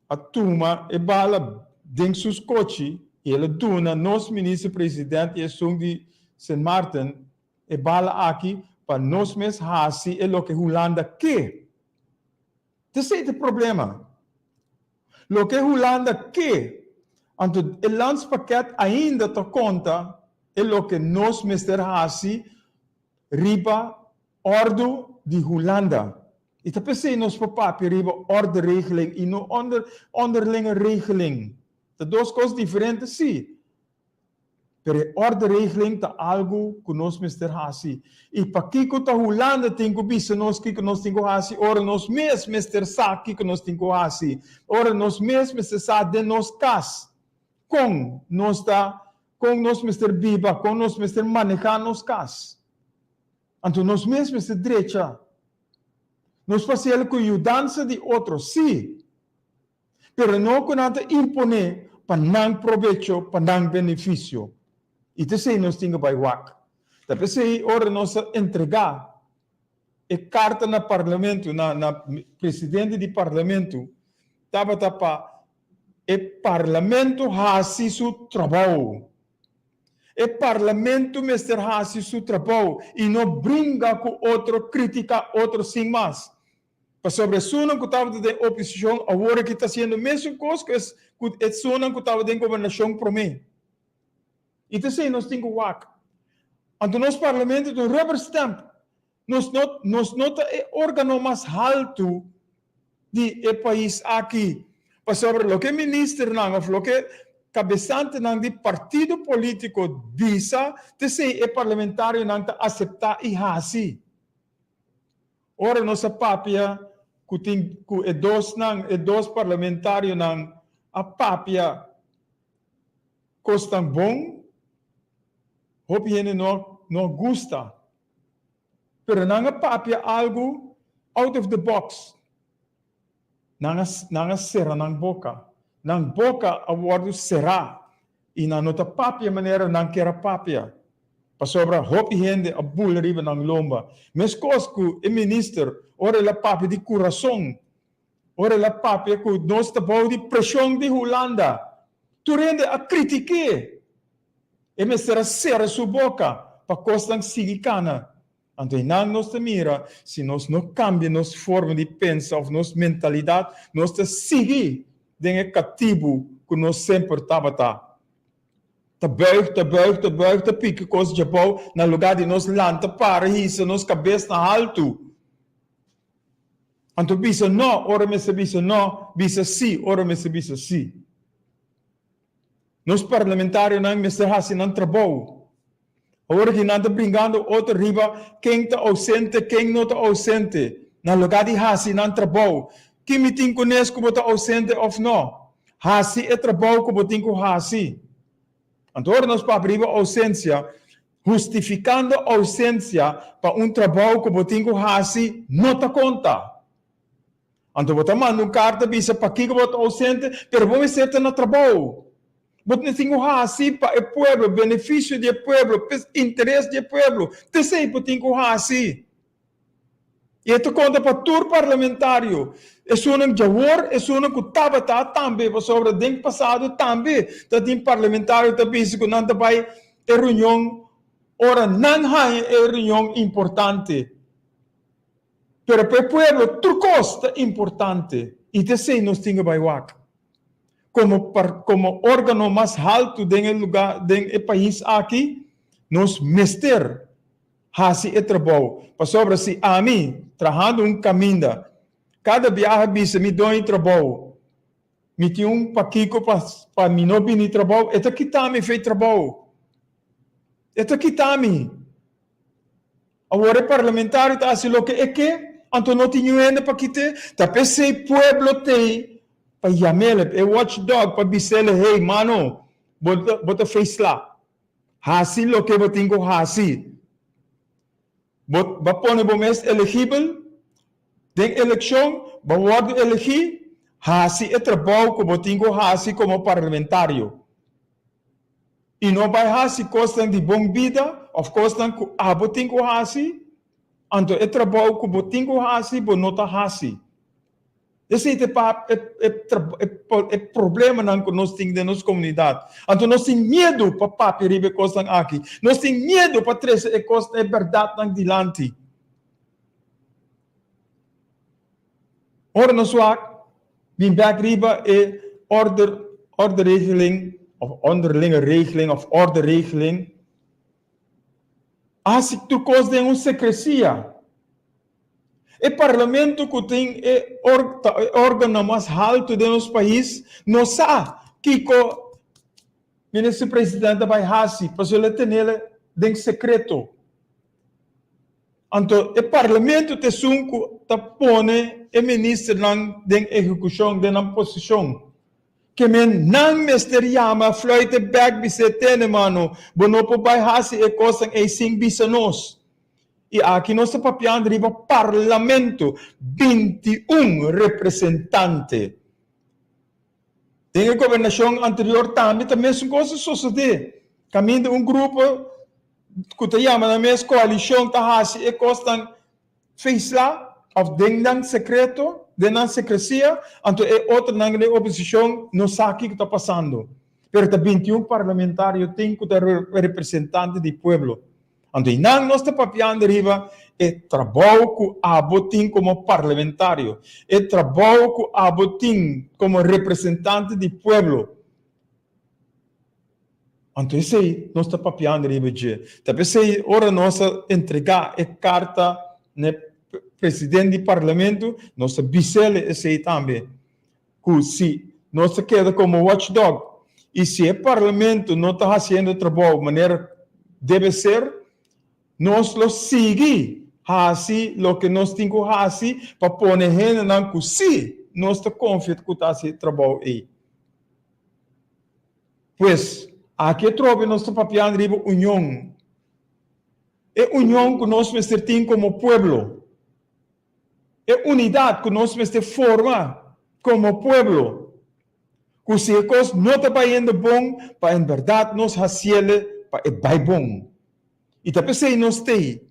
a tuma e bala ding sus coche e ele duna nos ministro-presidente e sung de St. Martin e bala aqui para nós mesmos hasi é o que Holanda quer. Esse é o problema. O que Holanda quer, então o landspaket ainda te conta é o que nós mesmos hasi riba ordem de Holanda. E dat is nos papier riba orderegeling e no onderlinge regeling. De duas coisas diferentes, sim. Pero orderegeling tá algo que nós mister hasi. E para que tá Holanda tem que bisa nós que nós tem que hasi, ora nós mesmos mister sa que nós tem que hasi. Ora nós mesmos mister sa de nós cas. Com nós mister biba, com nós mister manejar nos cas. Então nós mesmos mister direita. Nós fazemos com ajudança de outros, sim. Pero não com nada imponer para não proveito, para não benefício. E isso aí nós temos que fazer. Depois aí, ora nós entregar a carta no parlamento, na presidente do parlamento, estava para o parlamento fazer seu trabalho. O parlamento mestre fazer seu trabalho e não brinca com outro, critica outro sem mais. Para sobre a zona que estava de oposição, agora que está sendo a mesma coisa que a zona que estava de governação para mim. E isso aí nós temos que fazer. Então, nosso parlamento tem um rubber stamp. Nós nota o órgão mais alto do país aqui. Para sobre o que o ministro não, ou o que cabeçante não do partido político diz, o parlamentário não aceitar e assim. Ora, nossa papia, que dois parlamentários não, a papia custam bom, hope ele não gusta. Pero não a papia algo out of the box. Não será na boca. Na boca a word será. E na nota papia maneira não quer papia. Para sobre hope gente a bula riba ng lomba. Mas cosco o ministro, ora la papia de coração. Ora la papia que nós tabau de pressão de Holanda. Tu rende a critiquer. E me será ser sua boca para costar sigicana. Então, não nos mira, se nós não cambiamos nossa forma de pensar, ou nossa mentalidade, nós seguimos dentro cativo que nós sempre estava. Te buig, te pique, coisa de bom, no lugar de nós lanta para isso, nossa cabeça na alto. Então, bisa não, ora me se bisa não, bisa sim, ora me se bisa sim. Nos parlamentários não me se assim não trabalho. Agora que não está brincando outro riba, quem está ausente, quem não está ausente. No lugar de assim não trabalho. Quem me tem conhece como está ausente ou não. Assim é trabalho como tem com assim. Então, nós para abrir a ausência, justificando a ausência para trabalho como tem com assim, não te conta. Então, você manda carta, visa para que você está ausente, pero vamos ser no trabalho. Você tem que assim para o povo, benefício do povo, interesse do povo. Você sempre tem que assim. E isso conta para todo parlamentário. É só um jawar, é só um que estava também, sobre o tempo passado também. Tem parlamentário também, que não vai ter reunião, ora não é reunião importante. Pero para o povo, tudo coisa é importante. E isso nós temos que fazer. Como órgão mais alto dentro lugar, dentro do país aqui, nós mister assim é trabalho. Para sobre se a mim, trabalhando caminho, cada viagem me dá trabalho. Me tinha paquico para mim não vir trabalho. É que tá me fez trabalho. É que tá me. Agora parlamentar está assim o que é que, então não tinha ainda para que te, tapi se pueblo te para chamar o watchdog para dizer, hey, mano, bota face lá. Assim o que eu tenho que fazer. Bota pôr o mês elegível, tem eleição, bota elegir, assim é trabalho que eu tenho que fazer como parlamentário. E não vai fazer coisa de boa vida, ou coisa que eu tenho que fazer, então é trabalho que eu tenho que fazer, eu não estou fazendo. Esse é o problema que nós temos na nossa comunidade. Então, nós temos medo para papel coisa aqui. Nós temos medo para trazer a coisa de verdade diante. Ora nos wak, bin back riba orderregeling, of onderlinge regeling, of orderregeling. Als ik toekomst den een secrecia. O parlamento que tem órgão mais alto de nosso país, não sabe que o ministro-presidente vai fazer, para ele ter ele em secreto. Então, o parlamento te sunco te pone o ministro na execução de na posição. Que men não mestre chama fluite back bisetene mano, bonopo vai fazer e coisa em 5 bisanos. E aqui nós estamos papiando riba parlamento, 21 representantes. Tem a governação anterior também são coisas suceder. Caminho de um grupo que te chama na mesma coalição, tá assim, e costam fez lá, of dengdang secreto, denang secrecia, então é outra na oposição, não sabe o que está passando. Pero tá 21 parlamentários tem que ter representante do povo. Então, nós estamos papiando riba, é trabalho que abotim como parlamentário, é trabalho que abotim como representante do povo. Então, isso aí, nós estamos papiando riba de. Também sei, ora nós entregar a carta no presidente do parlamento, nós bisele esse aí também. Que se nós queda como watchdog, e se o parlamento não está fazendo trabalho de maneira deve ser, nós lo seguimos, assim, lo que nós temos que fazer, para pôr gente na que se nós estamos confiantes que está esse trabalho aí. Pois, aqui trobe nós estamos papiando riba união. É união que nós temos como povo. É unidade que nós formar como povo. Que se a coisa não está indo bom, para em verdade nós fazemos para é bom. E também sei nós tem.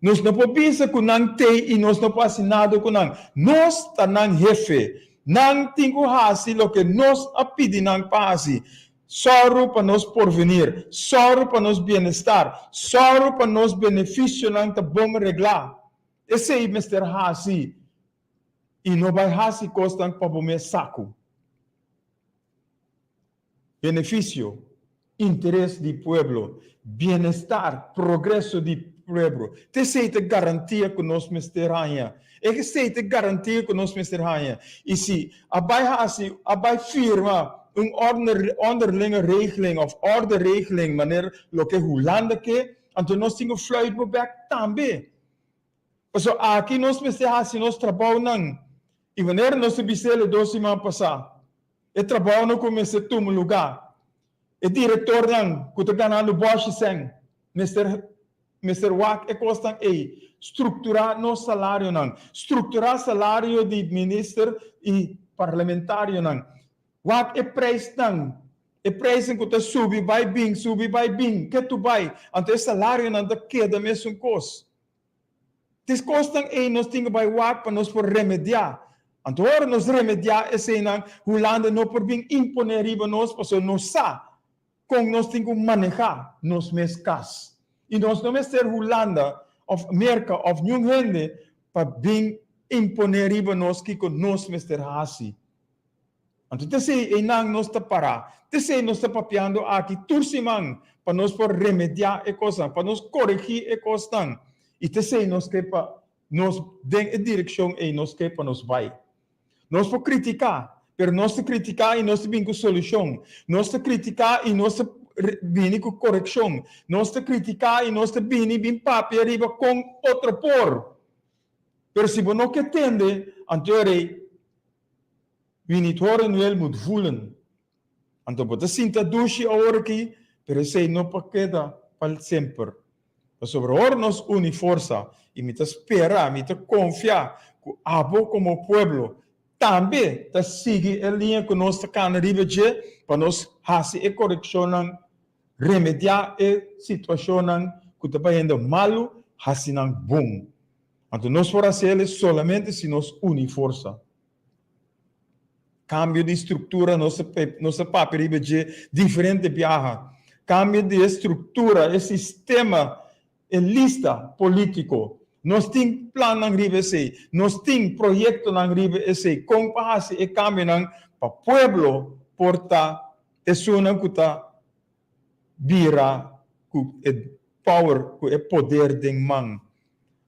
Nós não podemos pensar que não tem e nós não podemos fazer nada com não. Nós estamos jefe. Não temos que fazer o que nós pedimos para fazer. Só para nós porvenir. Só para nós bem-estar. Só para nós benefício não está bom reglar. Esse é o Mr. Hasi. E não vai fazer coisa para o meu saco. Benefício. Interesse do povo, bem-estar, progresso do povo. Essa é a garantia que nós mesteramos. Essa é a garantia que nós mesteramos. E se a vai firma onderlinge regeling of orderregeling, maneira que Holanda que, então nós temos que fluir para back também. Porque aqui nós mesteramos nosso trabalho não. E maneira nós bisele 2 semanas passadas. O trabalho não começa a tomar lugar. O diretor não, que está ganhando baixo sem, Mr. Wack, é costa aí, estruturar nosso salário não, estruturar salário de ministro e parlamentário não. Wack é preço não, é preço que está subir, vai bem, que tu vai, então o salário não está queda mesmo coisa. Tes costa aí nós temos que Wack para nós por remediar. Então, agora nós remediar esse não, Holanda não por bem imponer riba nós, porque nós sabe. Como nós temos que manejar nos meus casos. E nós não vamos ter Holanda, of América, of New Gente, para bem imponer riba nós que nós vamos ter assim. Então, desse não nós está parar. Desse nós está papiando aqui, tursimang, para nós por remediar a coisa, para nós corrigir a coisa. E desse nós que para nós den a direção e nós que para nós vai. Nós por criticar. Pero nós te criticar e nós te vir com solução. Nós te criticar e nós te vir com correção. Nós te criticar e nós te vir papi arriba com outro por. Pero se você não entende, então vinitore nu el moet voelen. Então você sinta duche agora aqui, pero sei não para queda para sempre. Sobre ora nós une força e me te espera, me te confiar, que abo como pueblo também te sigue a linha que nós estamos arriba para nós fazer a correção, remediar a situação que está indo mal, fazer bom. Então nós podemos fazer somente se nós unir força. Cambio de estrutura, nossa papel arriba diferente viaja. Cambio de estrutura, o sistema, a lista político. nós tem plano nang ribe esse, nós tem projeto nang ribe esse, com pahasi e kami nang pa pueblo porta esuna kuta bira ku e power ku e poder deng mang.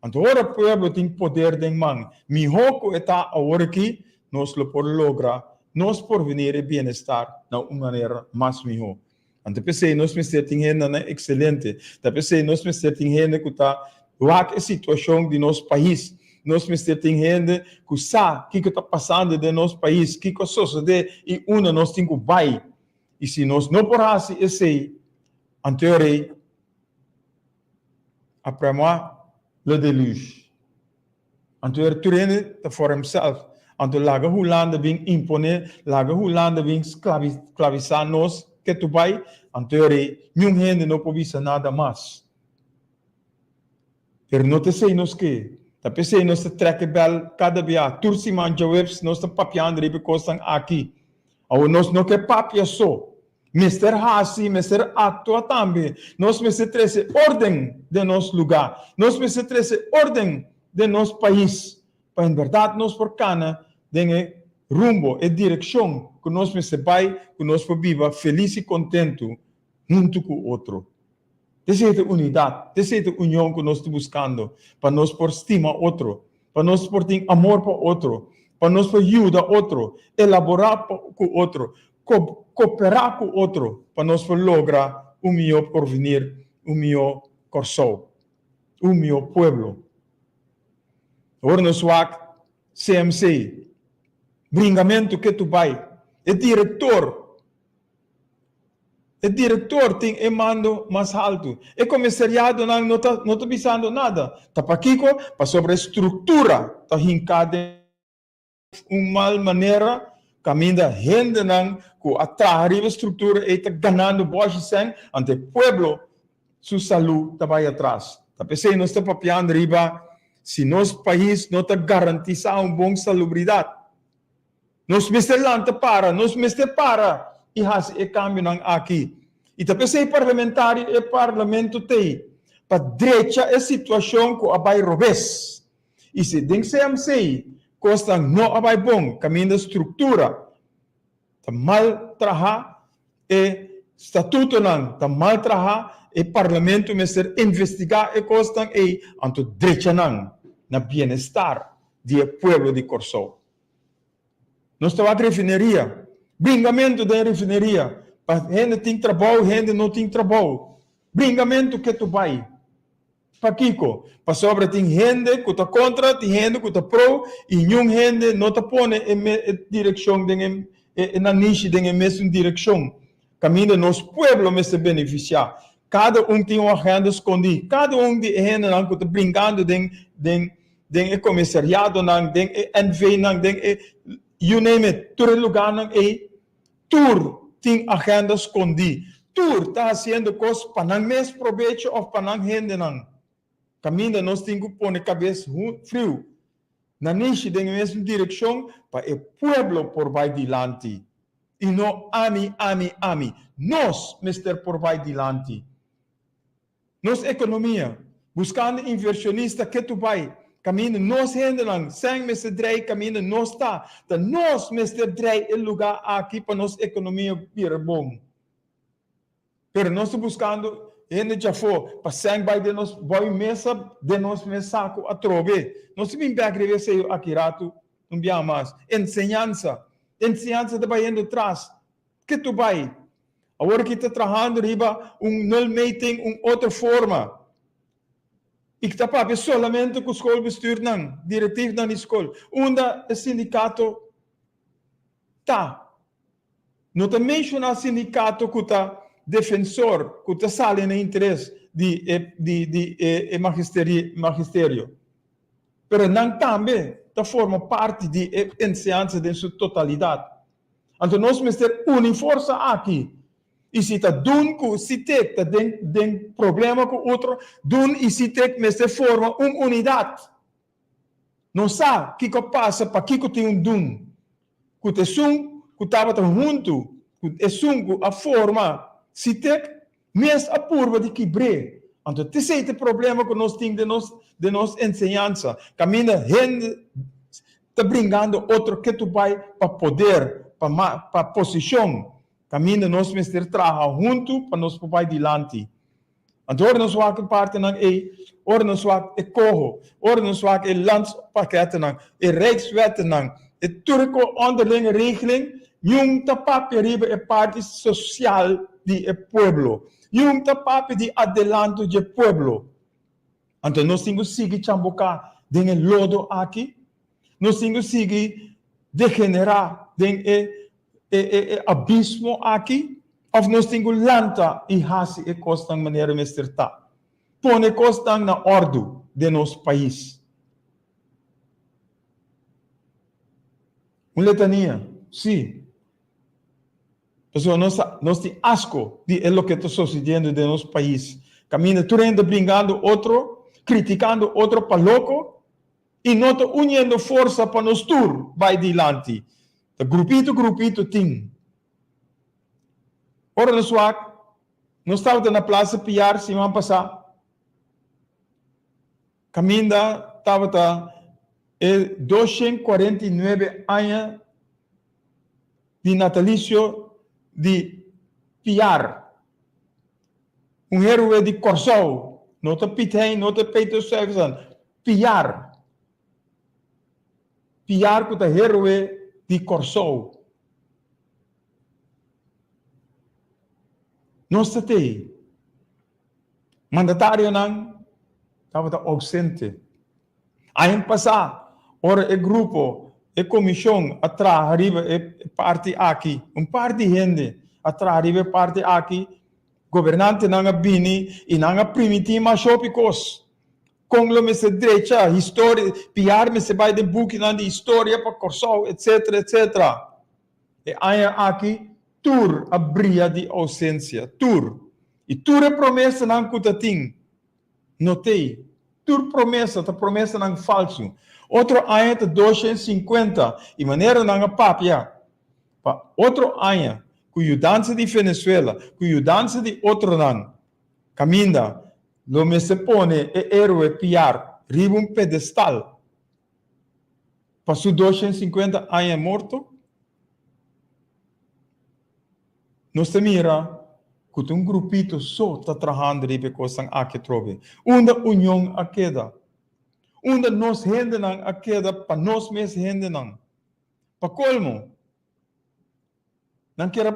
Anto ora pueblo tem poder deng mang. Mi hoko eta aworki nós lo por logra, nós por venir e bienestar na uma maneira mais miho. Anto pensei nós me setting henda na excelente. Ta pensei nós me setting henda kuta wak a situação de nosso país. Nós me setting henda ku sa que está passando de nosso país, que que sucede e una nós tem que vai. E se nós não porase esse anterior après moi le déluge. Anterior turene te for himself. Anto laga hulanda bing impone, laga hulanda bing esclavizar nós que tu vai, anterior nenhum gente não pode nada mais. Pero não te sei nos que, tá pensei nós te treque bel cada dia, tursi manja webs nós te papiando ribe costan aqui. Ou nós não que papia só. Mr. Hasi, Mr. Actua também. Nós me se trece ordem de nosso lugar. Nós me se trece ordem de nosso país. Para em verdade nós por cana de rumbo e direção que nós me se vai, que nós viva feliz e contento junto com o outro. Essa é a unidade, essa é a união que nós estamos buscando. Para nós por estima outro, para nós por ter amor para outro, para nós por ajudar outro, elaborar com o outro, cooperar com o outro, para nós lograr o melhor porvenir, o melhor corso, o melhor pueblo. Agora nós vamos CMC, bringamento que tu vai, o diretor tem emando mais alto, o comissariado não está pensando nada, está para Kiko, para sobre a estrutura, está hincada uma mal maneira, caminha gente não, que atrás a estrutura e está ganhando boas sem, ante o pueblo, sua saúde está vai atrás. Está pensando, nós está papiando riba, se nosso país não está garantizando uma boa salubridade, nós mestre para, e has e câmbio não aqui. E está pensando parlamentar e parlamento tem, para direita a situação que abai robes. E se tem que ser costa não abai bom, caminho da estrutura, está mal trabalhar e estatuto não, está mal trabalhar e parlamento mestre investigar e costa e anto direita não, na bem-estar do povo de Corso. Nós estamos a refineria, bringamento da refineria, para gente tem trabalho, gente não tem trabalho. Bringamento que tu vai. Para Kiko, para sobre tem gente que está contra, tem gente que está pro, e nenhum gente não está põe em direção, na niche, em mesma direção. Caminho nosso povo se beneficiar. Cada tem uma agenda escondida, cada de gente que está brincando de comissariado, de NV, you name it, todo lugar tur tem agenda escondida. Tur está fazendo coisas para não mesmo proveito ou para não rende não. Caminho nós temos que pôr a cabeça frio. Na niche da mesma direção para o povo por vai dilante. E não ami. Nós, mister, por vai dilante. Nossa economia, buscando inversionista que tu vai. Caminho nós hendelang, sem mestre drei caminho nós está. Então nós mestre drei o lugar aqui para nossa economia vir bom. Pero nós estamos buscando ainda já foi para sem vai de nós boy mesa de nós saco a trove. Nós temos bem agregar se aqui rato não bia mais. Ensinança de vai indo atrás. Que tu vai? Agora que está trabalhando riba null meeting outra forma. E que está para solamente com a escola bestuur não, diretivo da escola. Onde o sindicato está. Não está mencionar sindicato que está defensor, que está sale no interesse de magistério. Mas não também está forma parte de ensinança em sua totalidade. Então nós temos que ter uma força aqui. E se está dun com se tem problema com outro, dun e se tem forma uma unidade. Não sabe o que passa para que tem dun. Que te sum, que estava junto, que é sum a forma se tem mes a curva de quebre. Entonces, ese es el problema que nos tiene de nos enseñanza. Camina gente está bringando otro que tu vai para poder, para posición. Camina nos mister trabajar junto para nos poder adelante. Entonces, nos va a parte ng ora nos va a coho, ora nos va a landspakketten ng, rijkswetten ng, turco onderlinge regeling, yung tapapi riba parte social di pueblo. Yung tapapi di adelanto de pueblo. Então, nós temos que seguir chambocar den el lodo aqui. Nós temos que seguir degenerar den abismo aqui. Of nós temos que lanta e hasi e costang maneira mesterta. Pone costang na ordo de nosso país. Uma letania, sim. Pessoal, nós temos asco de lo que está sucedendo no nosso país. Camina turendo brincando outro, criticando outro para louco, e não está unindo força para nos tur, vai adiante. The grupito ting. Ora no swak, nós estávamos na Praça Piar, semana passada. Caminda estava 249 anos de natalício de Piar. Héroe de Corsou. Não está Pitém, não está Peter Sevson. Piar. Piar que é héroe de Corsou. Nós temos mandatário não estava ausente. Ano passado, ora o grupo, a comissão atrás arriba parte aqui, parte de gente atrás arriba parte aqui, governante não bini e não permitir mais shopicos. Com o mestre direita, história, piar me se vai de book na de história para Corsou, etc, etc. E aí aqui tur abria de ausência, tur. E tur é promessa não cutatim. Notei. Tur promessa, tá promessa não falso. Outro ano é 250 e maneira não papia. Outro ano, cujo dança de Venezuela, cujo dança de outro não. Caminda, lo me se pone e héroe piar, riba pedestal. Passou 250 anos morto. Nós mira que um grupito só está trabalhando ribe coisa aqui trove. Uma união a queda. Uma nós gente não a queda para nós mesmos gente não. Para colmo. Não quer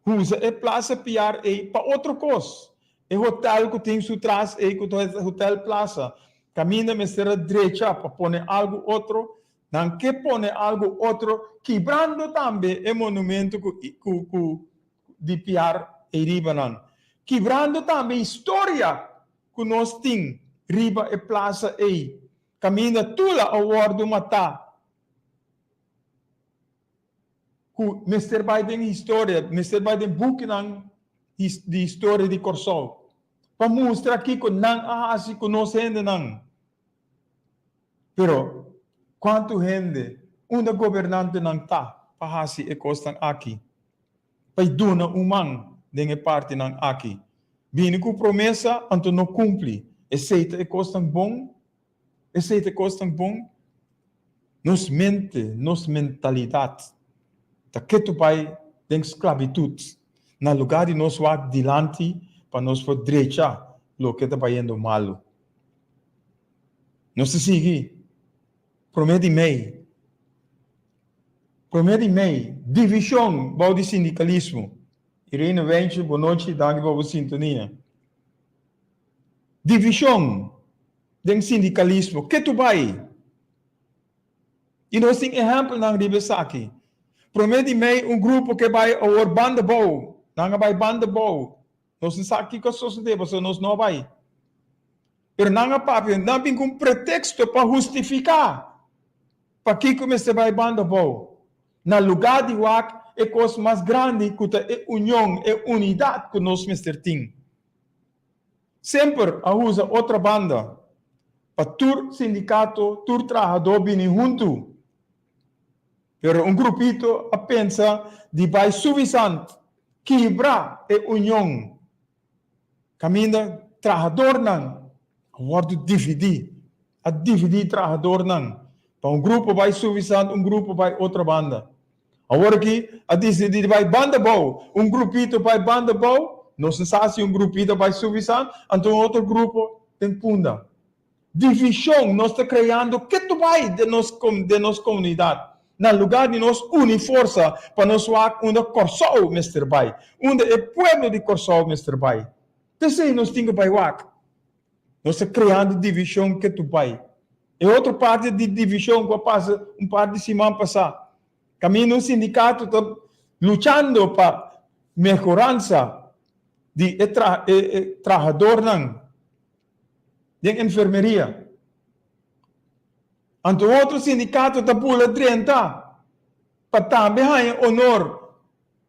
usar a plaza piar para outra coisa. O hotel que tem su trás que é hotel plaza. Camina me será direita para pôr algo outro. Não quer pôr algo outro quebrando também o monumento de piar e riba não. Quebrando também história que nós temos riba e plaza e camina tula ao wardo mata. Que Mr. Biden história, Mr. Biden book não de história de Corsou. Para mostrar aqui que não há assim que nós ainda não. Pero quanto gente, uma governante não está para assim e costam aqui. Pai duna umang dengan parte ng aqui. Bini ko promessa, anto não cumpre. Aceita e costam bom. Aceita e costam bom. Nos mente, nos mentalidade. Da que tu pai den esclavitude. Na lugar de nós wak dilante, para nós for direita, lo que está indo malo. Nós se sigue. Promete mei. Promete mei, divisão bom de sindicalismo. Irene Wenche, boa noite, danke por sintonia. Divisão de sindicalismo, que tu vai? E nós temos exemplo na Ribesaki. Promete mei grupo que vai ao banda bom, não vai banda bom. Nós não sabemos que coisa sucede, nós não vai. Pero não há papel, não tem um pretexto para justificar. Para que comece vai banda bom? Na lugar de wak é coisa mais grande que a união, a unidade que nós temos. Sempre a usa outra banda para tur sindicato, tur trabalhador bem junto. Pero grupito a pensa de vai suficiente quebrar a união. Caminda trabajador não, agora dividir. A dividir trabajador não. Para um grupo vai suficiente, um grupo vai outra banda. Agora aqui, a decidir vai banda boa, um grupito vai banda boa, não se sabe se um grupito vai suficiente, então outro grupo tem punda. Divisão, nós estamos criando que tu vai de nossa comunidade. No lugar de nós unir força para nós fazer onde Corsol, Mr. Bai. Onde é o povo de Corsol, Mr. Bai. Então, nós temos que fazer. Nós estamos criando divisão que tu vai. E outra parte de divisão que passa um par de semana passada. Caminho no sindicato está lutando para melhorança de trabalhador de enfermeria. Então, outro sindicato está pula 30 para também ganhar honor.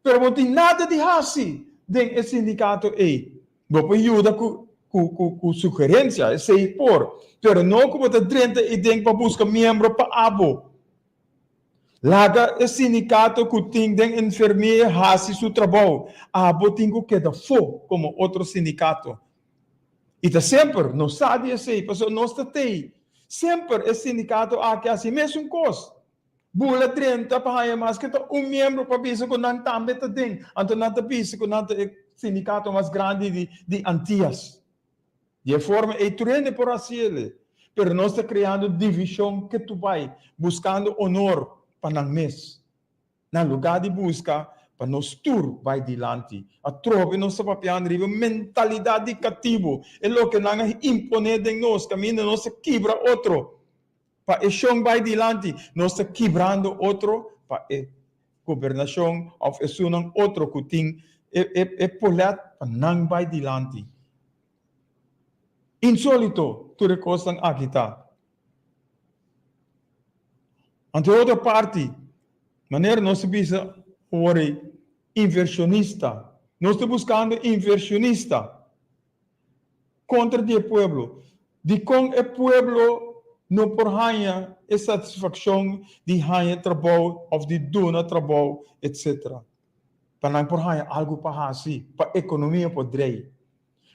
Pero não tem nada de assim dentro do sindicato aí. Vou ajuda com sugerência, sei por. Pero não como está 30 e tem para buscar membro para abo. Laga o sindicato que tem de enfermeira faz seu trabalho. Abo tem que dar fogo como outro sindicato. E tá sempre, não sabe assim, porque nós tem. Sempre o sindicato aqui assim, mesmo coisa. Bula 30 para mais que um membro para pensar que não também tem. Então não está pensando que não é sindicato mais grande de Antillas. De forma é treino por assim. Pero nós está criando divisão que tu vai buscando honor para o mês. No lugar de buscar para nós tur vai adiante. A tropa nossa papel riba mentalidade cativo. É o que nós impõe de nós, caminho nós quebra outro. Para o chão vai adiante, nós está quebrando outro para a governação ou é outro que tem é polet para não vai adiante. Insólito, tu recostas aqui tá. Ante outra parte, maneira nós precisa ora inversionista. Nós estamos buscando inversionista contra o povo. De com o povo não por ganhar a satisfação de ganhar trabalho ou de donar trabalho, etc. Para não por ganhar algo para assim, para a economia poder.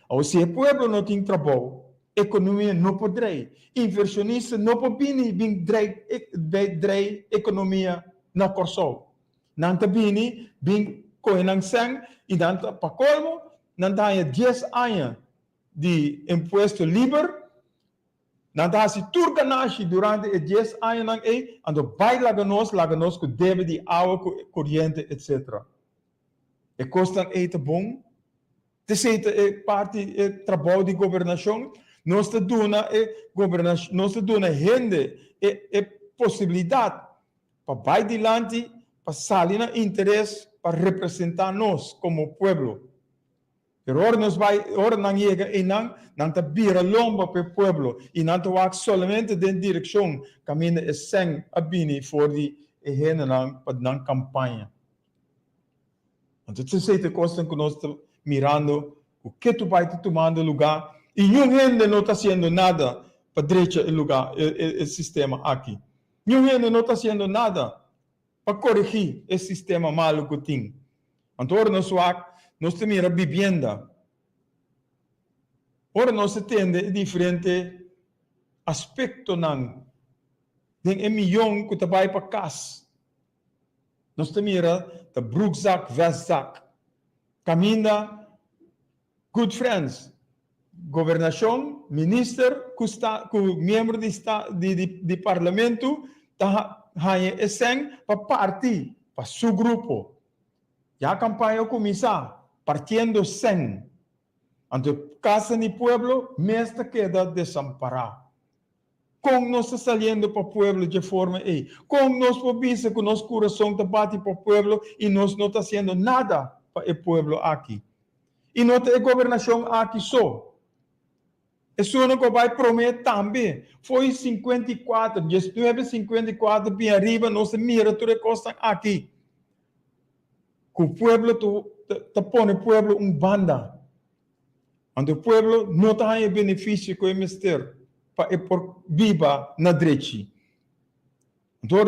Ou se o povo não tem trabalho, a economia não poder. Inversionista não pode vir drei economia na Corsol. Não está vindo, vem com sang e não está para colmo, não está 10 anos de imposto livre, não está se turcanagem durante 10 anos não é, então vai lá nós com débito de água, corrente, etc. E custa é bom. Terceira é parte do trabalho de governação. Nós estamos dando gente a possibilidade para vai adiante, para sair no interesse, para representar nós como povo. Pero ora não chega e não está vira lomba para o povo e não está somente dentro da direção caminho é sem a bini for de gente para não campanha. Então, terceira coisa que nós estamos mirando, o que tu vai tomando lugar, e nenhum gente não está fazendo nada para direita o lugar, o sistema aqui. Nenhum gente não está fazendo nada para corrigir esse sistema malo que tem. Então, ora nós temos a vivenda. Ora nós temos diferentes aspectos não. Tem milhão que vai para casa. Nós temos a broekzak, vestzak. Caminda, good friends. Governação, minister, membro de parlamento, ganha essem para partir, para seu grupo. Já a campanha começa, partindo sem. Então, casa do povo, mesmo queda desamparado. Como nós estamos saindo para o povo de forma aí? Como nós podemos que o nosso coração está batendo para o povo e nós não estamos fazendo nada para o povo aqui? E não tem governação aqui só. Isso não vai prometer também. Foi 54, 1954, bem arriba, nós mira tudo costa aqui. Que o povo põe o povo banda. Onde o povo não tem benefício com o ministério para por viva na direita. Então,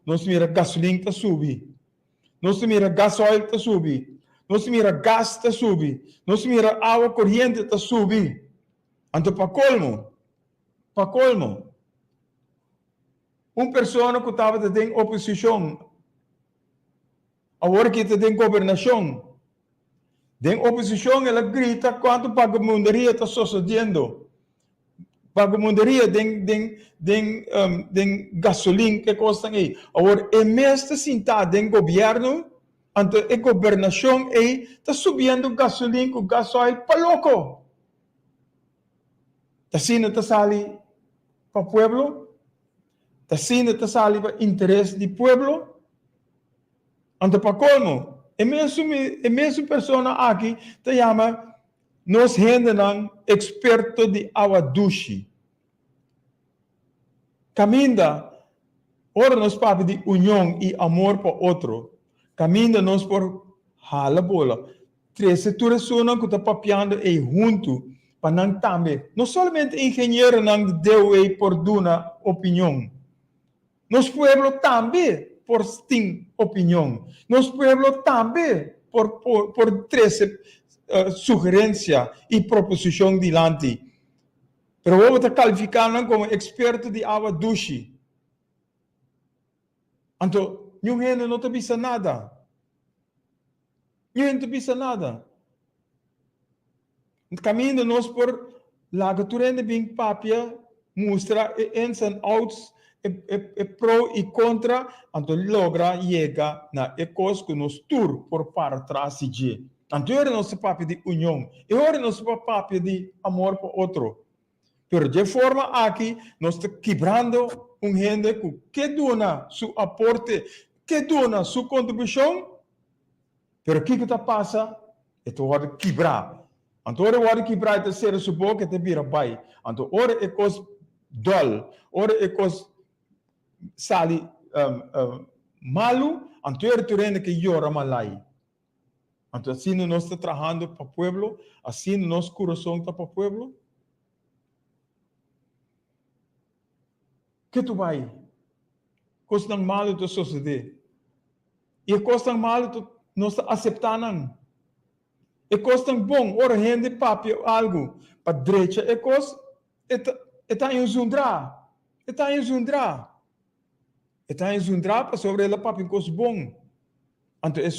nós mira gasolina está subir. Nós mira gasóleo está subir. Nós mira gás está subir. Nós mira água corrente está subir. Então, para colmo, uma pessoa que estava em oposição, agora que está em governação, em oposição ela grita quanto vagabundaria está sucedendo. Vagabundaria de gasolina que custa aí. Agora, é mesmo sentado em governo, então a governação está subindo gasolina com gasoil para louco. Está sendo está sali para o pueblo, está sendo está sali para interesse do pueblo. Então, para como? É mesmo pessoa aqui te chama nós rendem experto de água duche. Caminha, ora nós papo de união e amor para outro. Caminha nós por hala bola. Três setores que está papiando aí junto para não também. Não somente engenheiro não deu aí por duna opinião. Nos pueblo também por tem opinião. Nos pueblo também por três sugerência e proposição diante. Pero vamos estar qualificando como experto de água duche. Então, ninguém não te pisa nada. Ninguém te pisa nada. Caminho nós por lá que tu rende bem papia, mostra ins and outs, pro e contra, então logra chegar na ecos que nos tur por para trás de. Então, é nosso papel de união, é nosso papel de amor para outro. Pero de forma aqui, nós estamos quebrando gente que dona seu aporte, que dona sua contribuição, pero o que está passando? É hora de quebrar. Então, hora de quebrar é ser o boca que vira bai. Então, hora é coisa dol, hora é coisa sali malu, então é turenda que llora malai. Então, assim nós estamos trabalhando para o pueblo, assim nosso coração está para o pueblo. Que tu vai? Coisa tão mal tu suceder. E coisa tão mal tu nós aceitamos. E coisa tão bom, ora rende papel algo para direita, e coisa está em zundra. Está em zundra. Está em zundra para sobre ela papel coisa bom. Então, é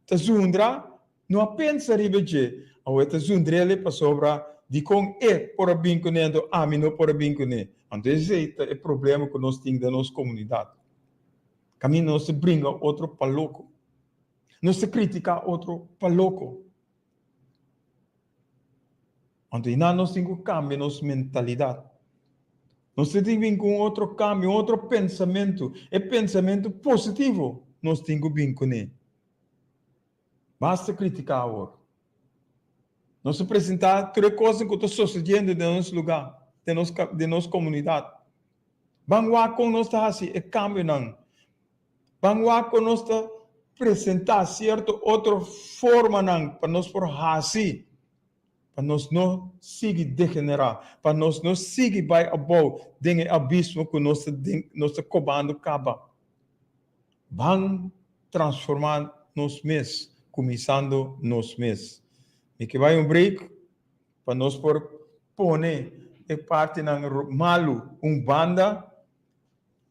que a zundra não apenas ribeje, ou é zundrele para sobre de com por vinculando a mim não por vinculando. Então, esse é o problema que nós temos na nossa comunidade. Caminho não se brinca outro para louco. Não se critica outro para louco. Então, nós temos que cambiar nossa mentalidade. Nós temos que vir com outro câmbio, outro pensamento. É pensamento positivo. Nós temos que vir com ele. Basta criticar agora. Nós apresentar três coisas que estão sucedendo no nosso lugar. De nossa comunidade. Vamos lá com nós assim, é câmbio não. Vamos lá com nós apresentar certo outra forma não para nós por assim, para nós não seguir degenerar, para nós não seguir vai above den abismo que nós cobando caba. Vamos transformar nós mesmos, começando nós mesmos. E que vai break para nós por poner é parte ng malu, banda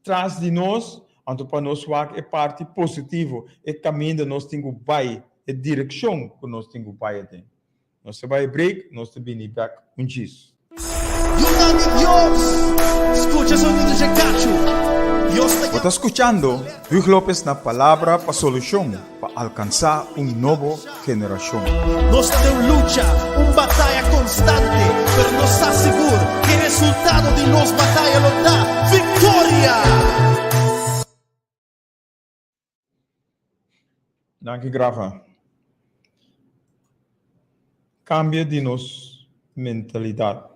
atrás de nós, então para nós é parte positivo, é caminho que nós temos vai, é direção que nós temos vai. Nós vai break, nós também back um diz. Você está escuchando Luis López na Palavra para Solução, para alcançar nueva geração. Nós temos luta, batalha constante, mas nos assegura que o resultado de nossa batalha nos dá vitória. Danke, Grafa. Cambia de nossa mentalidade.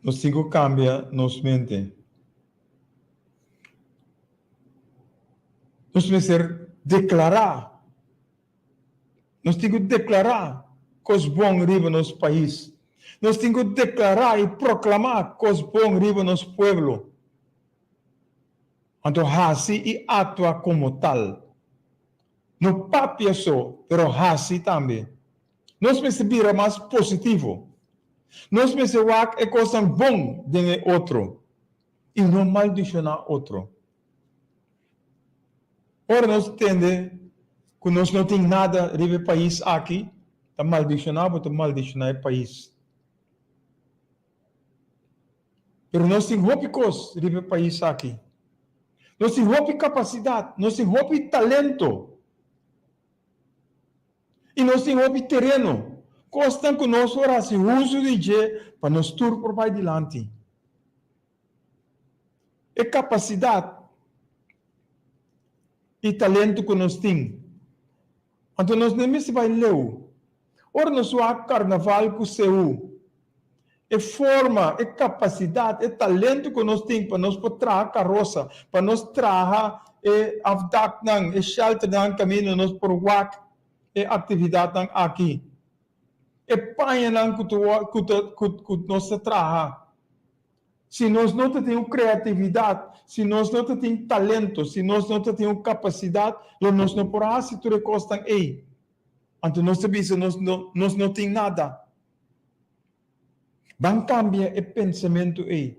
Nós temos que cambiar nossa mente. Nós temos que declarar. Nós temos que declarar coisas boas riba no nosso país. Nós temos que declarar e proclamar coisas boas riba no nosso povo. Então, hasi e atua como tal. No papia só, pero hasi também. Nós precisamos mais positivo. Nós precisamos é coisa bom de outro. E não maldicionar outro. Ora, nós entendemos que nós não temos nada de país aqui. Está maldicionado, está maldicionar o país. Mas nós temos coisas de país aqui. Nós temos capacidade, nós temos talento. E nós temos terreno. Costa que nós fazemos uso de je para nós tur por vai adiante. É capacidade e talento que nós temos. Então nós nem se vai ler. Ora nós vamos carnaval com o seu. É forma, é capacidade, é talento que nós temos para nós trazer carroça, para nós trazer avdak nang, shelter nang caminho, nós por wak atividade aqui. É panha nang que nós trazer. Se nós não temos criatividade, se nós não temos talento, se nós não temos capacidade, nós não podemos se tudo costa aí. Então nós sabemos nós não temos nada. Vamos cambiar o pensamento aí.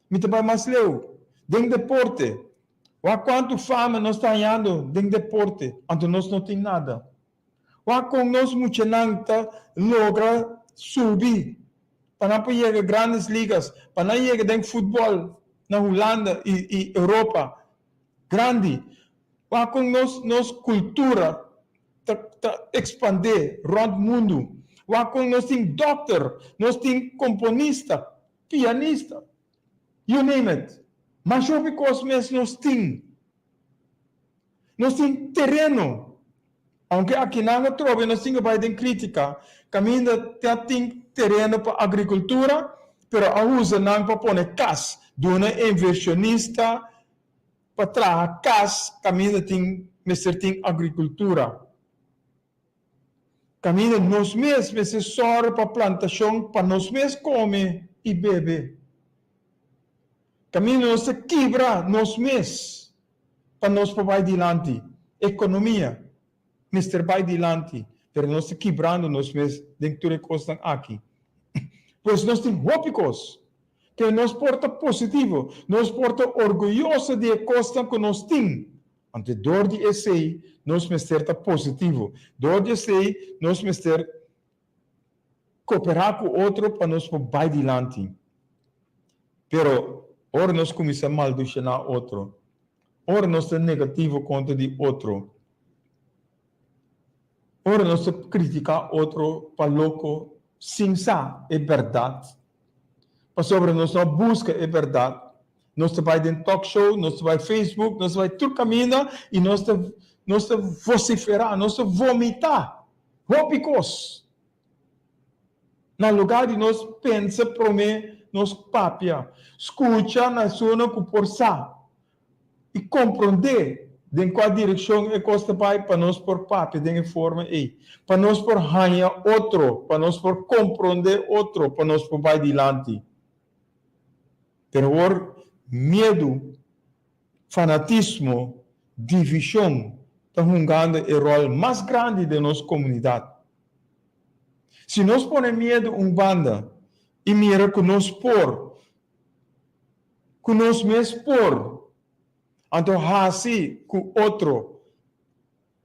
Me também mais leu. Dentro do deporte. Ou quanto fama nós estamos ganhando dentro do deporte. Então nós não temos nada. Ou com nós muito nanta logra subir. Para não chegar a grandes ligas. Para não chegar dentro do futebol. Na Holanda e Europa. Grande. Ou com nós cultura. Expandir. Rond mundo. Nós temos doctor, nós temos componista, pianista, you name it. Mas o que nós temos? Nós temos terreno. Aunque aqui não trove, nós temos que crítica. Caminho tem terreno para agricultura, mas a usa não para pôr casa. De uma inversionista, para trazer casa, caminho tem agricultura. Caminho nós mesmos, se sora para plantação, para nós mesmos comer e beber. Caminho nós se quebra nós mesmos, para nós vai adiante. Economia, Mr. vai adiante, mas nós se quebrando nós mesmos dentro de coisas aqui. Pois nós temos hópicos, que nos porta positivo, nos porta orgulhoso de coisas que nós temos. Ante dor de esse, nós mestre positivo. Dor de esse, nós mestre cooperar com o outro para nós vai adiante. Pero, ora nós começamos a maldicionar outro. Ora nós temos negativo contra de outro. Ora nós criticar outro para louco, sem sa é verdade. Para sobre nós não busca é verdade. Nós vai dentro talk show, nós vai Facebook, nós vai tudo caminho e nós vociferar, nós vomitar. Hópicos. No lugar de nós pensa, promer, nós papia. Escuta na zona que forçar. E compreender em qual direção é costa vai para nós por papia, de forma aí. Para nós por ganhar outro, para nós por compreender outro, para nós por vai adiante. Pero medo, fanatismo, divisão, estão jogando o rol mais grande de nossa comunidade. Se nós ponemos medo em banda, e mira que nós por, que nós mesmos por, então assim com outro,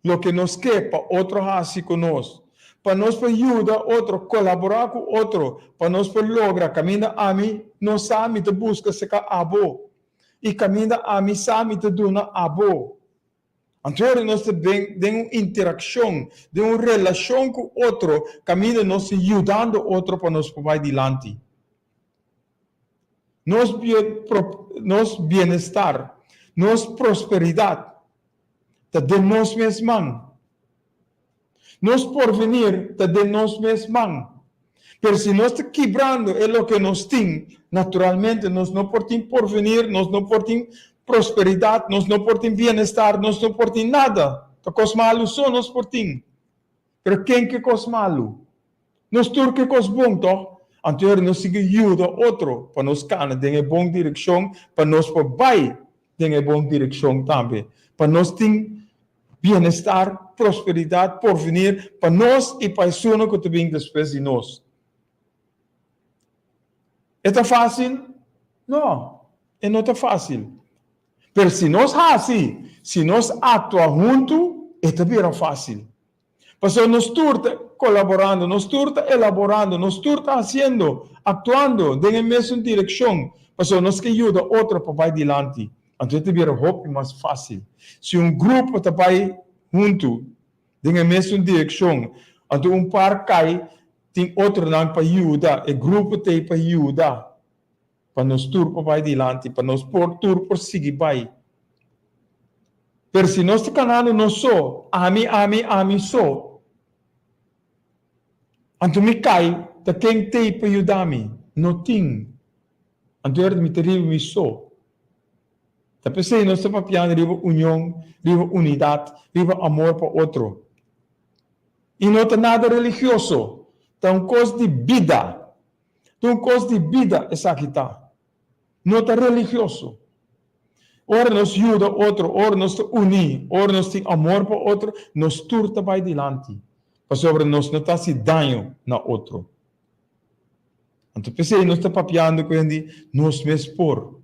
o que nós quer para outro assim com nós. Para nós ajudar outro, colaborar com outro, para nós lograr caminhar a mim, nós sabemos de busca se abo e caminhar a mim sabemos de dar abo. Então nós temos uma interação, de uma relação com outro, caminhar nós ajudando outro para nós vai adiante. Nosso bem-estar, nossa prosperidade, está de nós mesmos. Nosso porvenir está de nós mesmos. Mas se nós estamos quebrando o que nós temos, naturalmente nós não podemos porvenir, nós não podemos prosperidade, nós não podemos bem-estar, nós não podemos nada. A coisa malo só nós podemos. Mas quem que coisa malo? Nós tudo que coisa bom, então? Então nós seguimos ajuda outro para nós cair em boa direção, para nós vai tenha boa direção também. Para nós ter bem-estar, prosperidade, porvenir, para nós e para as pessoas que vêm depois de nós. É fácil? Não, não é fácil. Mas se nós assim, se nós atuamos juntos, é também fácil. Porque nós estamos colaborando, nós estamos elaborando, nós estamos fazendo, actuando na mesma direção. Porque nós que ajuda outro para ir adiante. Então, é mais fácil. Se grupo está junto, na mesma direção, então par cai, tem outro não para ajudar, o grupo tem para ajudar. Para nós turpo para adiante, para nós por seguir vai. Mas se nós canal não só, ami só. Então me cai, tá quem tem para ajudar-me, não tem. Então me teriam só. Tá pensei nós estamos papiando riba união, riba unidade, riba amor para outro. E não tem nada religioso, tá coisa de vida. Então coisa de vida essa aqui tá. Não está religioso. Ora nos ajuda outro, ora nos unir, ora nos tem amor para outro, nos turta vai adiante. Para sobre nós não está se dano na outro. Então pensei, nós está papiando com ele, nós mesmos por.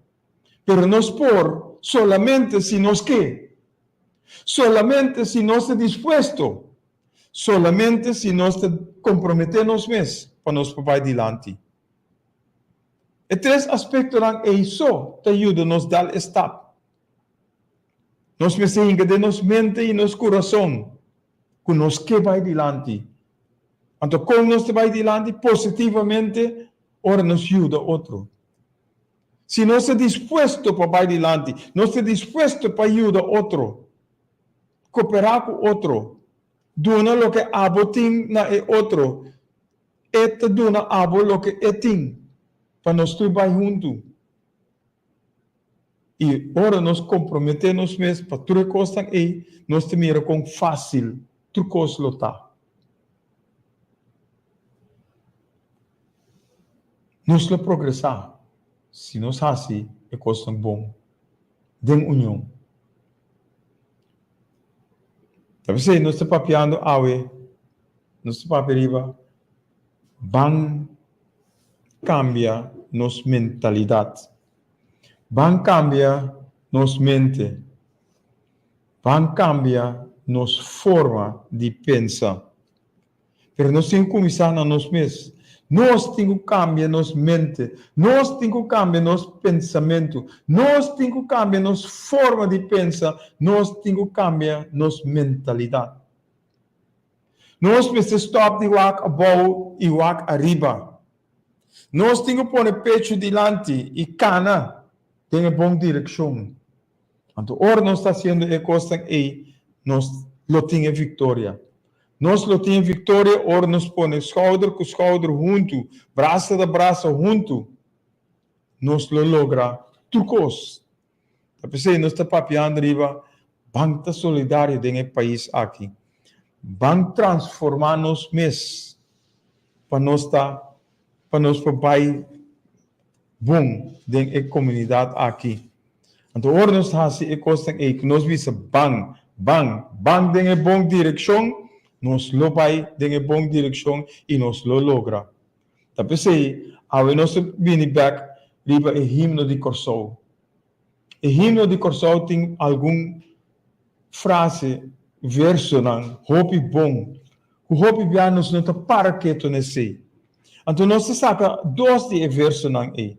Pero nós por solamente se nós quer. Solamente se nós está disposto. Solamente se nós está comprometemos mesmos para nós para adiante. E três aspectos é isso que ajuda a nos dar estado. Nós precisamos de nossa mente e nosso coração, que nós que vai adiante. Então, como nós vai adiante, positivamente, ora nos ajuda outro. Se nós estamos dispostos para ir adiante, nós estamos dispostos para ajudar outro, cooperar com outro, donar o que abo tem na outro, e donar abo o que tem. Para nós trabalhar juntos. E ora nós comprometemos mesmo para tudo coisa aí, nós temos com fácil, tudo coisa lutar. Nós vamos progressar. Se nós assim, é coisa bom. Den união. Talvez nós estamos papiando awe, nós estamos papiando bang cambia nossa mentalidade. Van cambia nossa mente. Van cambia nossa forma de pensar. Mas nós temos que começar na nós mesmos. Nós temos que cambiar nossa mente. Nós temos que cambiar nosso pensamento. Nós temos que cambiar nossa forma de pensar. Nós temos que cambiar nossa mentalidade. Nós precisamos stop de walk above e walk arriba. Nós temos que pôr o pecho diante e cana tem boa direção. Então, ora nós está sendo a coisa aí, nós lo temos vitória. Nós lo temos vitória, ora nós põe escuadra com escuadra junto, braço da braço junto, nós lo logra tudo coisa. Tá pensei, nós está papiando riba, banca solidária dentro do país aqui. Vamos transformar nós mesmos para nós papai bom dentro da comunidade aqui. Então, ora nós fazemos a coisa que nós vimos bang dentro da boa direção, nós lo vai dentro da boa direção e nós lo logra. Tá pensei, nós vim back riba o himno de Corsol. O himno de Corsol tem alguma frase, verso não, hope bom. O hope bem nós não está para que tu nesse. Então, nós saca dois de verso não é.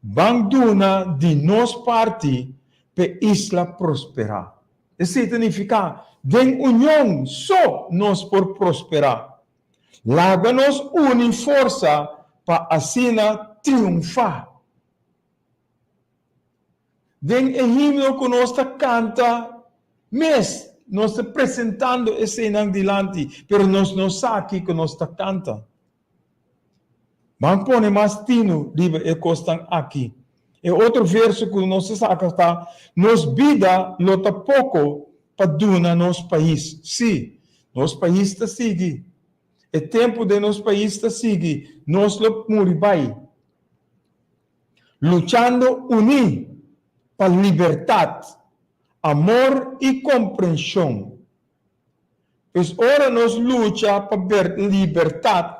Bang duna de nós parte pe isla prosperar. Isso significa, den união só nós por prosperar. Laga nós une força para assim triunfar. Den himno que nós canta, mas nós está apresentando esse nang dilante, pero nós não sabe que nós está canta. Vamos pôr mais tino, riba e costan aqui. E outro verso que nós saca está, nos vida lota pouco para duna nosso país. Sim, nosso país está sigue. É tempo de nosso país está sigue. Nós lo muribai. Lutando unir para libertad, amor y comprensión. Pues ahora nos lucha para ver libertad.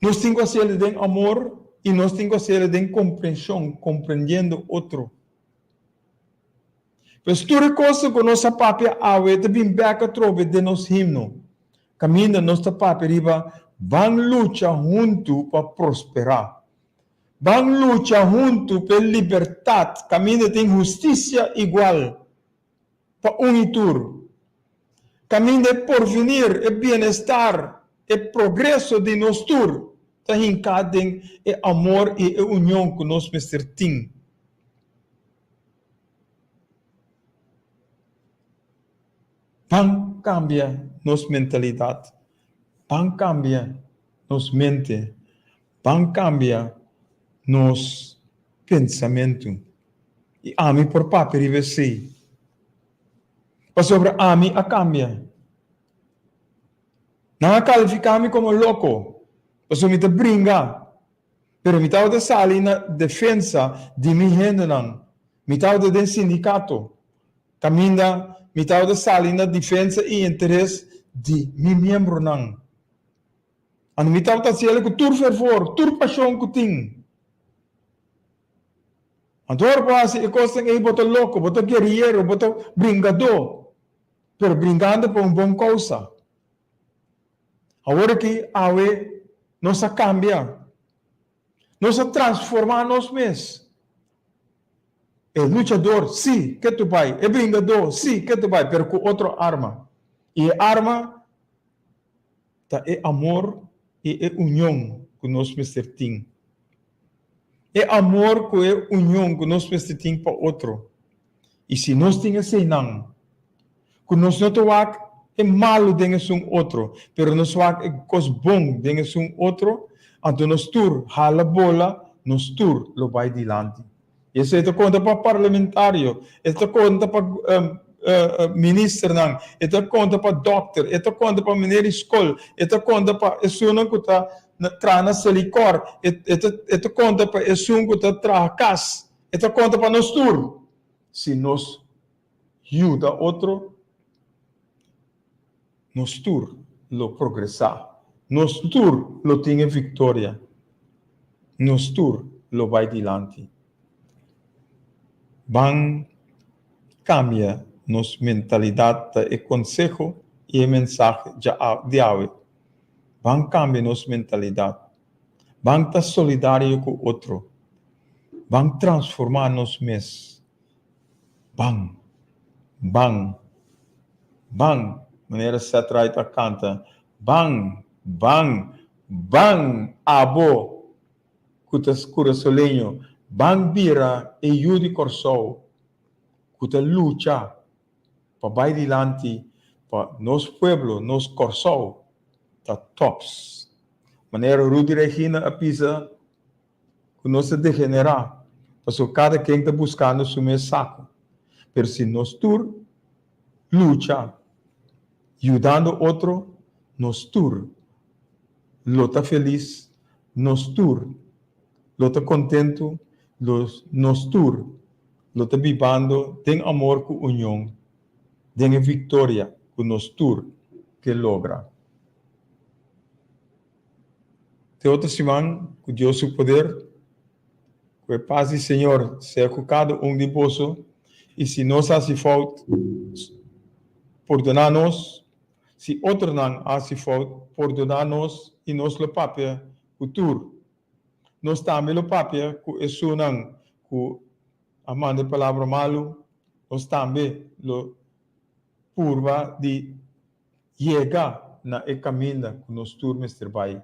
Nos tengo que hacer de amor y nos tengo que hacer de comprensión, comprendiendo otro. Pues tú reconoces con nuestra papia ave, te bin back a trove de nos himno. Camina nuestra papia arriba, van lucha junto para prosperar. Van lucha junto para libertad, camina de justicia igual. Para unitur. Camina de porvenir, e bienestar, e progresso de nos tur. Está hincadem e amor e união com nós, Mr. Ting. Pan cambia nos mentalidade. Pan cambia nos mente. Pan cambia nos pensamento. E a mim por papo rive sei. Para sobre a mim a cambia. Não a qualificar-me como louco. Para sobre me te brinca. Pero me tava de sair na defesa de mi gente não. Me tava de sindicato. Caminha, me tava de sair na defesa e interesse de mi membro não. Ano me tava de sair com tur fervor, tur paixão que tem. Agora quase e costa aí botar louco, botar guerreiro, botar brincador. Pero brincando por bom causa. Agora que a nossa cambia. Nossa transformar nós mesmos. É lutador, sim, que tu vai. É brincador, sim, que tu vai. Pero com outra arma. E a arma é amor e é união com nós mesmos tem. É amor com é união com nós mesmos tem para outro. E se nós temos assim não, que nós não temos é malo dengan um outro, pero nós temos é coisa bom dengan um outro, então nós tur hala bola, nós tur lo vai dilante. Isso é conta para parlamentário, isso conta para ministro não, isso conta para doctor, isso conta para menino escola, isso conta para isso não que está trana selicor, isso conta para isso que está tra cas, isso conta para nós tur. Se nós ajuda outro, nós tur lo progressar, nós tur lo tinha vitória, nós tur lo vai dilante. Van cambia nos mentalidade e consejo e mensagem de ave. Van cambia nos mentalidade. Van estar solidário com o outro. Van transformar nos mesmos. Van. Maneira se atrai a canta. Bang, abo. Cutas cura solenho. Bang bira e yudi corsou. Cuta lucha. Pa vai dilante. Pa nos pueblo, nos corsou. Ta tops. Maneira Rudy Regina a pisa. Que não se degenerar. Porque cada quem está buscando o seu saco. Pero se nós tur lucha. Ajudando outro, nós tur, lota feliz, nós tur, lota contento, nós tur, lota vivando, tem amor com união, tem vitória com nós tur, que logra. Tem outra semana, com Deus o poder, com a paz do Senhor, seja com cada de vós, e se nós assim falta, perdonar-nos, se outro não assim falta, perdonar-nos e nós o papel futuro. Nós também o papel com isso não, com a mãe de palavra malo, nós também o curva de chegar na caminho que nós turmos trabalho.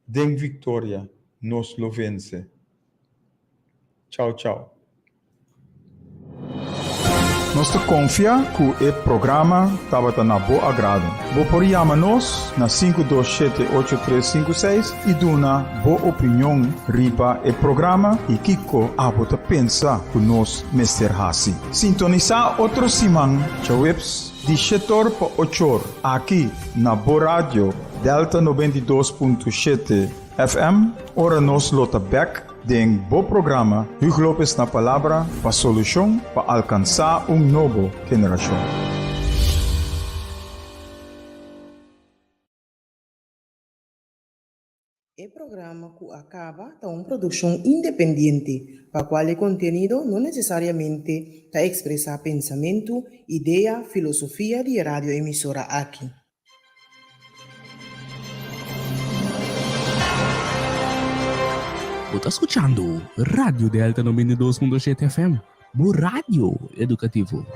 Den vitória, nós lo vence. Tchau, tchau. Nós confia que o programa estava na boa agrado. Você pode chamar-nos na 527-8356 e dar uma boa opinião riba o programa e Kiko a você pensa que nós Mr. Hassi. Sintonizar outro semana, Chaweps, de 7 para 8 aqui na Boa Rádio Delta 92.7 FM. Ora nos lota back Ding bo programa, Hugo Lopez na Palabra pa Solusyon pa alcançar novo henerasyon. O programa que acaba é uma produção independente, para qual o conteúdo não necessariamente está expressar pensamento, ideia, filosofia de radioemissora aqui. Você está escutando Radio Delta 92.7 FM, o rádio educativo.